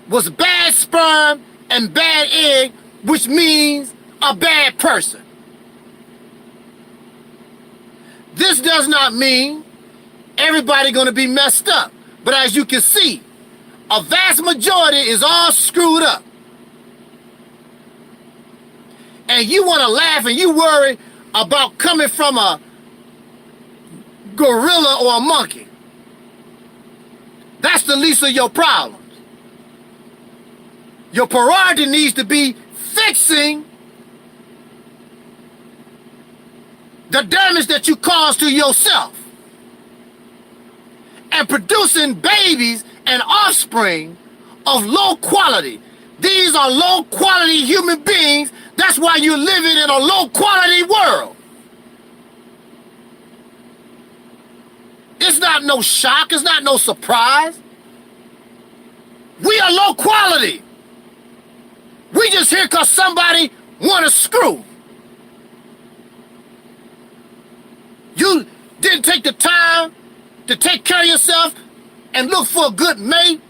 was bad sperm and bad egg, which means a bad person. This does not mean everybody gonna be messed up. But as you can see, a vast majority is all screwed up. and you want to laugh and you worry about coming from a gorilla or a monkey. That's the least of your problems. Your priority needs to be fixing the damage that you caused to yourself and producing babies and offspring of low quality. These are low quality human beings. That's why you're living in a low quality world. It's not no shock. It's not no surprise. We are low quality. We just here because somebody want to screw. You didn't take the time to take care of yourself and look for a good mate,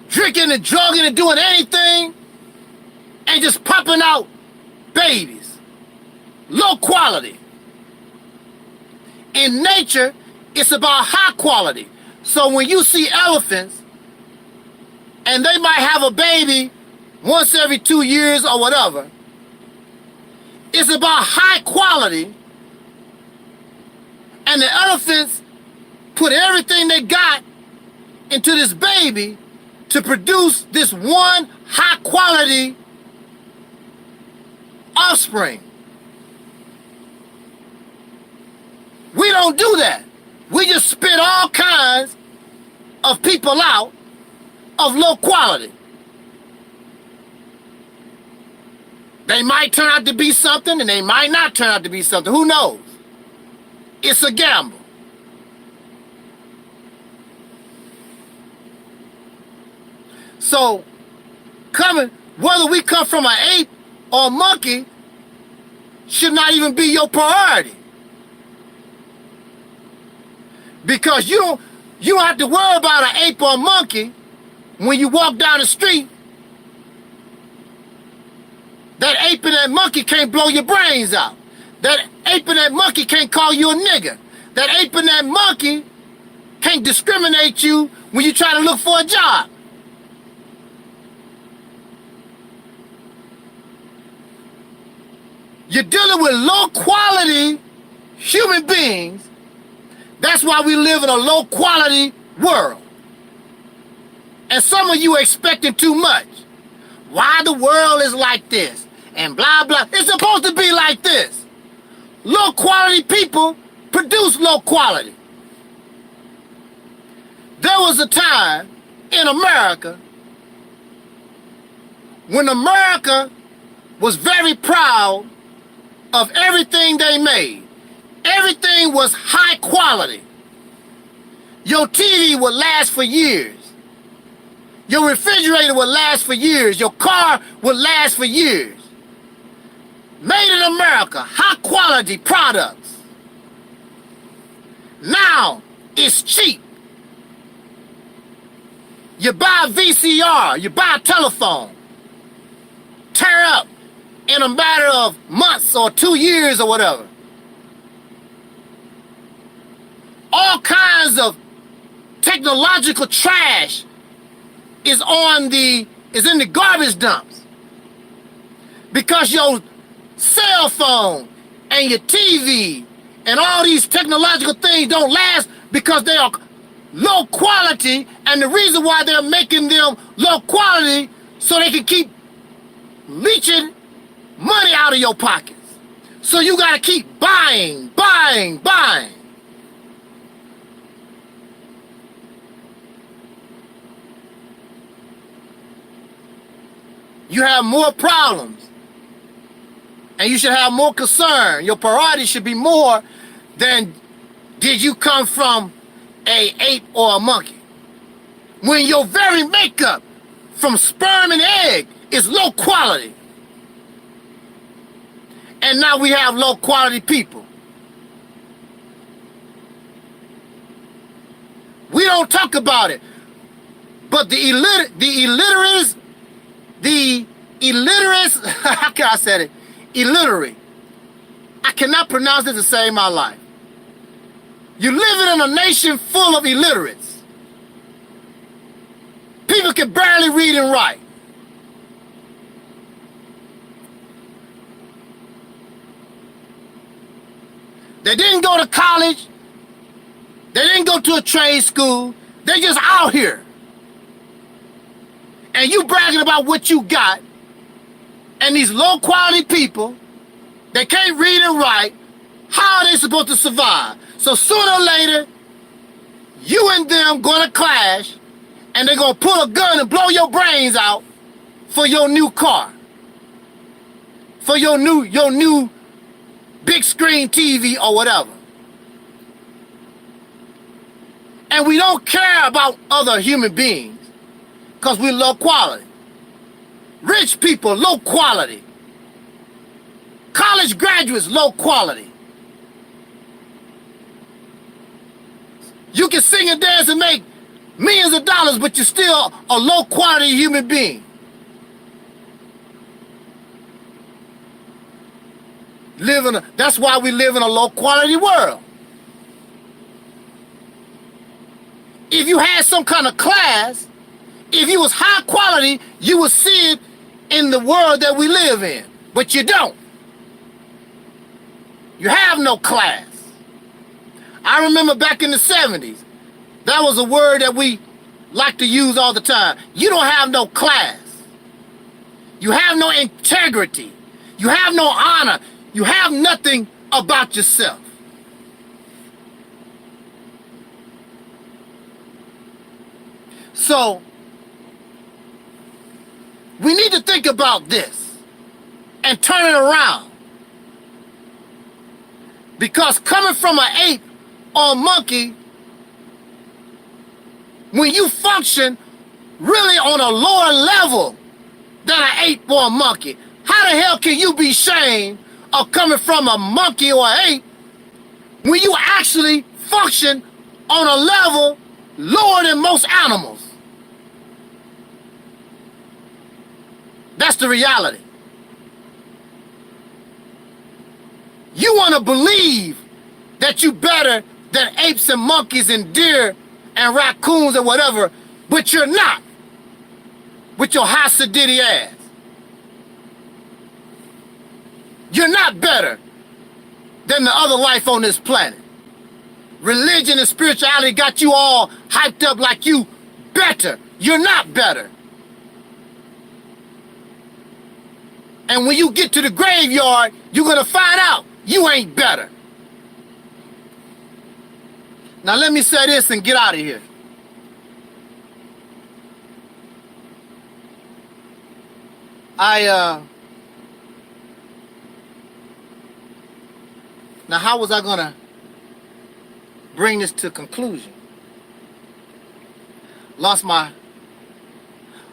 drinking and drugging and doing anything, and just popping out babies. Low quality. In nature, it's about high quality. So when you see elephants, and they might have a baby once every 2 years or whatever, it's about high quality. And the elephants put everything they got into this baby to produce this one high quality offspring. We don't do that. We just spit all kinds of people out of low quality. They might turn out to be something and they might not turn out to be something. Who knows? It's a gamble. So, whether we come from an ape or a monkey should not even be your priority. Because you don't have to worry about an ape or a monkey when you walk down the street. That ape and that monkey can't blow your brains out. That ape and that monkey can't call you a nigger. That ape and that monkey can't discriminate you when you try to look for a job. You're dealing with low quality human beings. That's why we live in a low quality world. And some of you are expecting too much. Why the world is like this and blah, blah. It's supposed to be like this. Low quality people produce low quality. There was a time in America when America was very proud of everything they made. Everything was high quality. Your TV would last for years. Your refrigerator would last for years. Your car would last for years. Made in America, high quality products. Now, it's cheap. You buy a VCR, you buy a telephone, tear up in a matter of months or 2 years or whatever. All kinds of technological trash is in the garbage dumps. Because your cell phone and your TV and all these technological things don't last because they are low quality, and the reason why they're making them low quality so they can keep leeching money out of your pockets. So you gotta keep buying. You have more problems. And you should have more concern. Your priority should be more than did you come from an ape or a monkey. When your very makeup from sperm and egg is low quality. And now we have low quality people. We don't talk about it. But the illiterates, how can I say it? Illiterate. I cannot pronounce it to save my life. You're living in a nation full of illiterates. People can barely read and write. They didn't go to college. They didn't go to a trade school. They're just out here. And you bragging about what you got. And these low quality people, they can't read and write. How are they supposed to survive? So sooner or later, you and them gonna clash, and they're gonna pull a gun and blow your brains out for your new car. For your new big screen TV or whatever. And we don't care about other human beings because we're low quality. Rich people, low quality. College graduates, low quality. You can sing and dance and make millions of dollars, but you're still a low quality human being. That's why we live in a low quality world. If you had some kind of class, if you was high quality, you would see it in the world that we live in. But you don't. You have no class. I remember back in the 70s, that was a word that we like to use all the time. You don't have no class. You have no integrity. You have no honor. You have nothing about yourself. So, we need to think about this and turn it around. Because coming from an ape or a monkey, when you function really on a lower level than an ape or a monkey, how the hell can you be ashamed of coming from a monkey or an ape when you actually function on a level lower than most animals? That's the reality. You want to believe that you better than apes and monkeys and deer and raccoons and whatever, but you're not. With your high sedity ass. You're not better than the other life on this planet. Religion and spirituality got you all hyped up like you better. You're not better. And when you get to the graveyard, you're going to find out you ain't better. Now let me say this and get out of here. Now how was I going to bring this to conclusion? Lost my...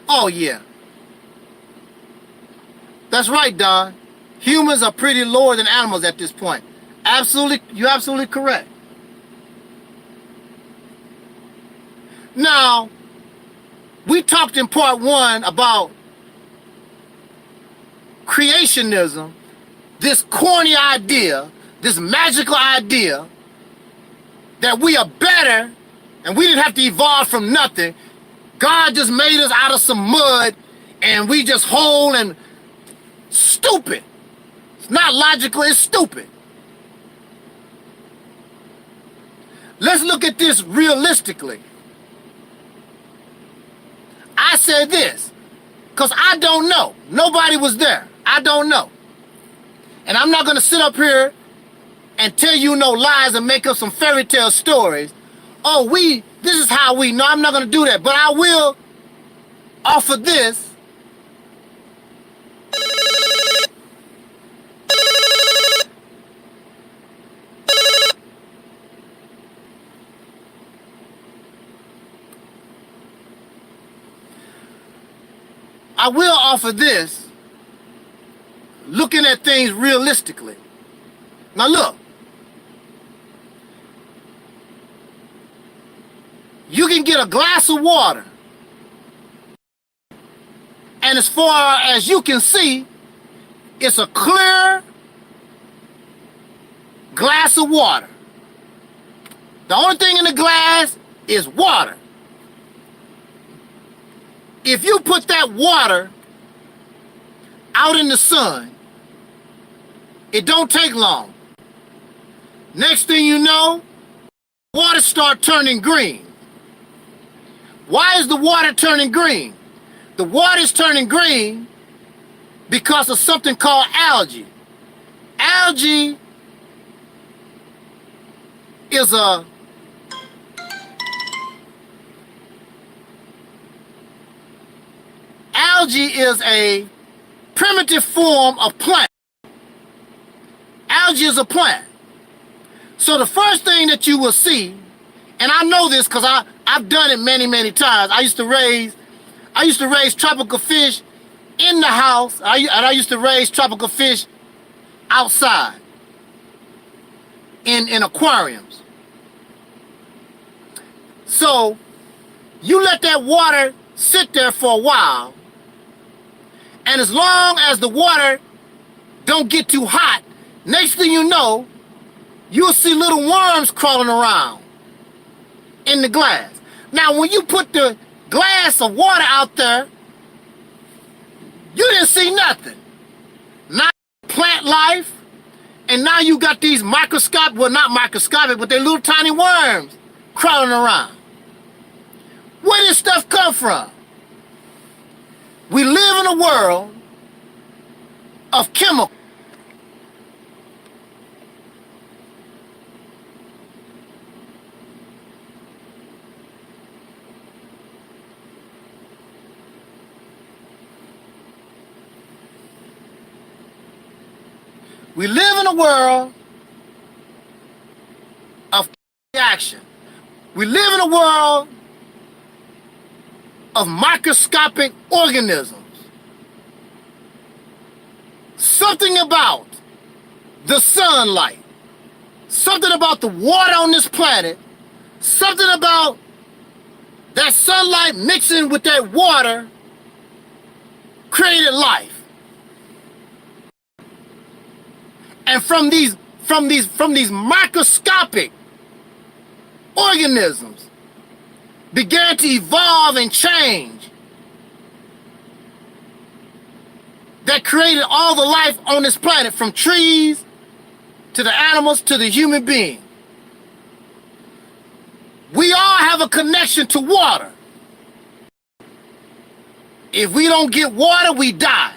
Oh yeah. That's right, Don. Humans are pretty lower than animals at this point. Absolutely, you're absolutely correct. Now, we talked in part 1 about creationism, this corny idea, this magical idea that we are better and we didn't have to evolve from nothing. God just made us out of some mud and we just whole and stupid. It's not logical, it's stupid. Let's look at this realistically. I said this because I don't know. Nobody was there. I don't know. And I'm not going to sit up here and tell you no lies and make up some fairy tale stories. Oh, this is how we know. I'm not going to do that. But I will offer this. I will offer this, looking at things realistically. Now look, you can get a glass of water, and as far as you can see, it's a clear glass of water. The only thing in the glass is water. If you put that water out in the sun, it don't take long. Next thing you know, water start turning green. Why is the water turning green? The water is turning green because of something called algae. Algae is a primitive form of plant. Algae is a plant. So the first thing that you will see, and I know this because I've done it many, many times. I used to raise tropical fish in the house, and I used to raise tropical fish outside in aquariums. So you let that water sit there for a while, and as long as the water don't get too hot, next thing you know, you'll see little worms crawling around in the glass. Now, when you put the glass of water out there, you didn't see nothing. Now plant life, and now you got these microscopic, well, not microscopic, but they're little tiny worms crawling around. Where did stuff come from? We live in a world of chemicals. We live in a world of action. We live in a world of microscopic organisms. Something about the sunlight, something about the water on this planet, something about that sunlight mixing with that water created life. And from these microscopic organisms began to evolve and change that created all the life on this planet, from trees to the animals to the human being. We all have a connection to water. If we don't get water, we die.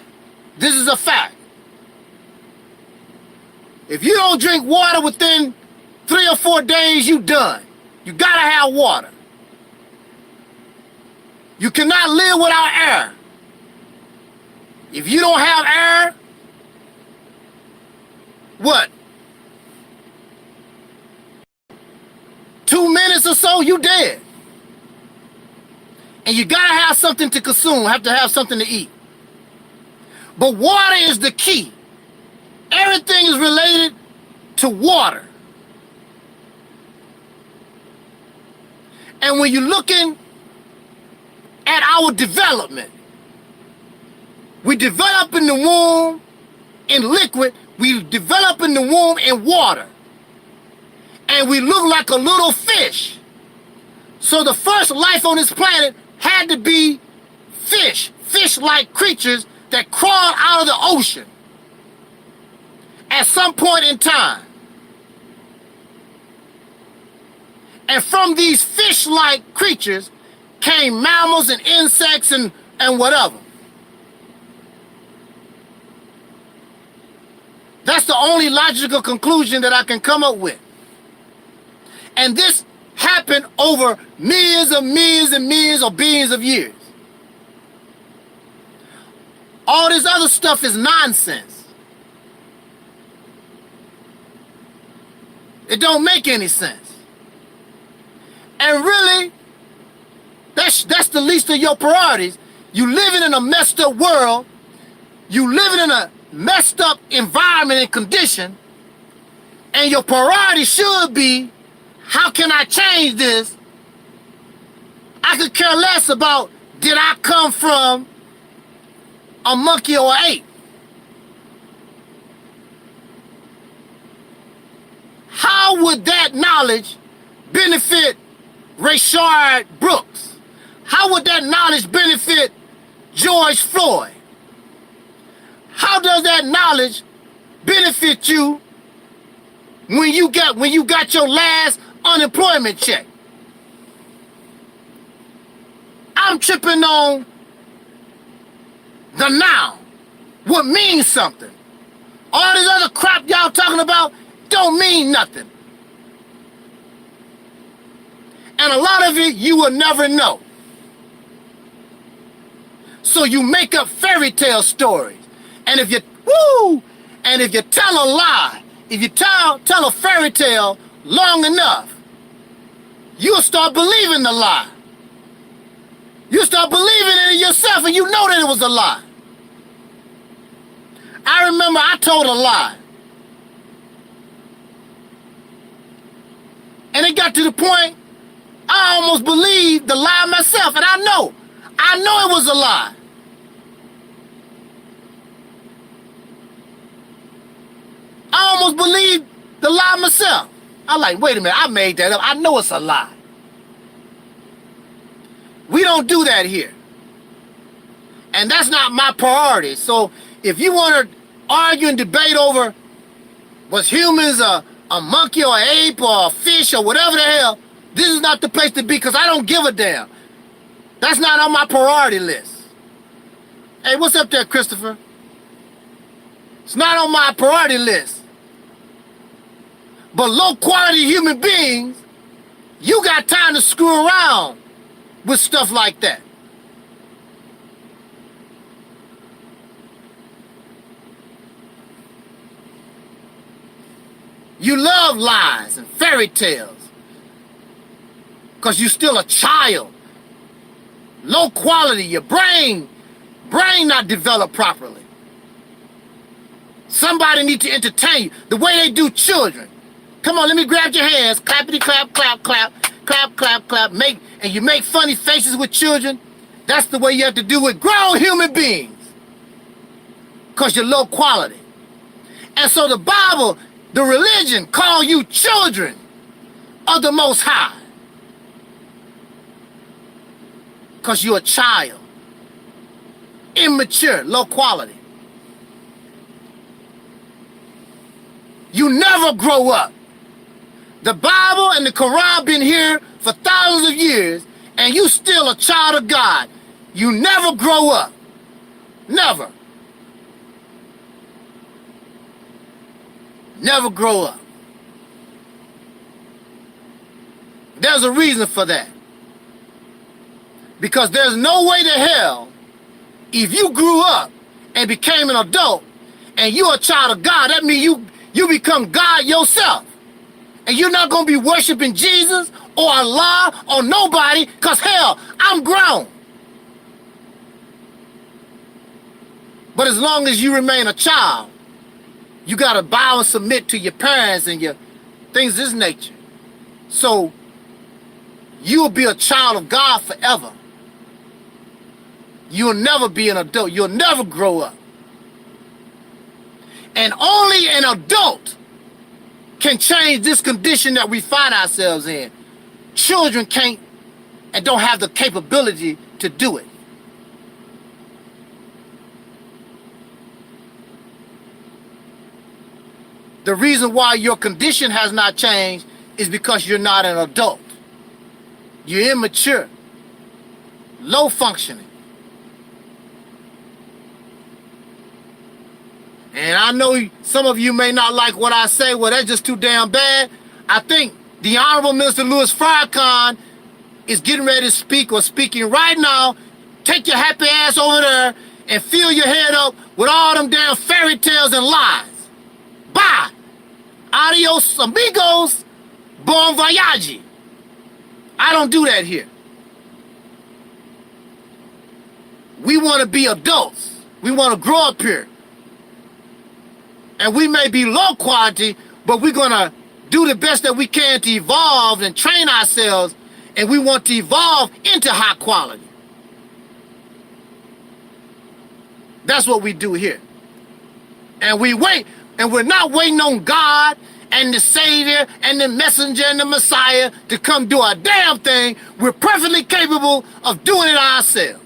This is a fact. If you don't drink water within 3 or 4 days, you done. You gotta have water. You cannot live without air. If you don't have air, what? 2 minutes or so, you dead. And you gotta have something to consume, have to have something to eat. But water is the key. Everything is related to water. And when you're looking at our development, we develop in the womb in liquid, we develop in the womb in water. And we look like a little fish. So the first life on this planet had to be fish, fish-like creatures that crawled out of the ocean at some point in time. And from these fish-like creatures came mammals and insects and whatever. That's the only logical conclusion that I can come up with. And this happened over millions and millions and millions or billions of years. All this other stuff is nonsense. It don't make any sense. And really, that's the least of your priorities. You living in a messed up world. You living in a messed up environment and condition. And your priority should be, how can I change this? I could care less about, did I come from a monkey or an ape? How would that knowledge benefit Rayshard Brooks? How would that knowledge benefit George Floyd? How does that knowledge benefit you when you got your last unemployment check. I'm tripping on the now, what means something. All this other crap y'all talking about don't mean nothing. And a lot of it you will never know. So you make up fairy tale stories. And if you tell a lie, if you tell a fairy tale long enough, you'll start believing the lie. You start believing in it yourself and you know that it was a lie. I remember I told a lie. And it got to the point I almost believed the lie myself, and I know it was a lie. I almost believed the lie myself. I'm like, wait a minute, I made that up. I know it's a lie. We don't do that here. And that's not my priority. So if you want to argue and debate over was humans a monkey or an ape or a fish or whatever the hell, this is not the place to be because I don't give a damn. That's not on my priority list. Hey, what's up there, Christopher? It's not on my priority list. But low quality human beings, you got time to screw around with stuff like that. You love lies and fairy tales because you're still a child. Low quality, your brain not developed properly. Somebody need to entertain you the way they do children. Come on, let me grab your hands. Clappity clap, clap, clap, clap, clap, clap. And you make funny faces with children. That's the way you have to do with grown human beings. Because you're low quality. And so the Bible, the religion, call you children of the Most High. Because you're a child. Immature, low quality. You never grow up. The Bible and the Quran been here for thousands of years, and you still a child of God. You never grow up. Never. Never grow up. There's a reason for that. Because there's no way to hell, if you grew up and became an adult, and you're a child of God, that means you become God yourself. And you're not going to be worshiping Jesus or Allah or nobody, because hell, I'm grown. But as long as you remain a child, you got to bow and submit to your parents and your things of this nature. So you'll be a child of God forever. You'll never be an adult. You'll never grow up. And only an adult can change this condition that we find ourselves in. Children can't and don't have the capability to do it. The reason why your condition has not changed is because you're not an adult. You're immature, low functioning. And I know some of you may not like what I say. Well, that's just too damn bad. I think the Honorable Minister Louis Farrakhan is getting ready to speak or speaking right now. Take your happy ass over there and fill your head up with all them damn fairy tales and lies. Bye. Adios, amigos. Bon voyage. I don't do that here. We want to be adults. We want to grow up here. And we may be low quality, but we're going to do the best that we can to evolve and train ourselves, and we want to evolve into high quality. That's what we do here. And we wait, and we're not waiting on God and the Savior and the Messenger and the Messiah to come do a damn thing. We're perfectly capable of doing it ourselves.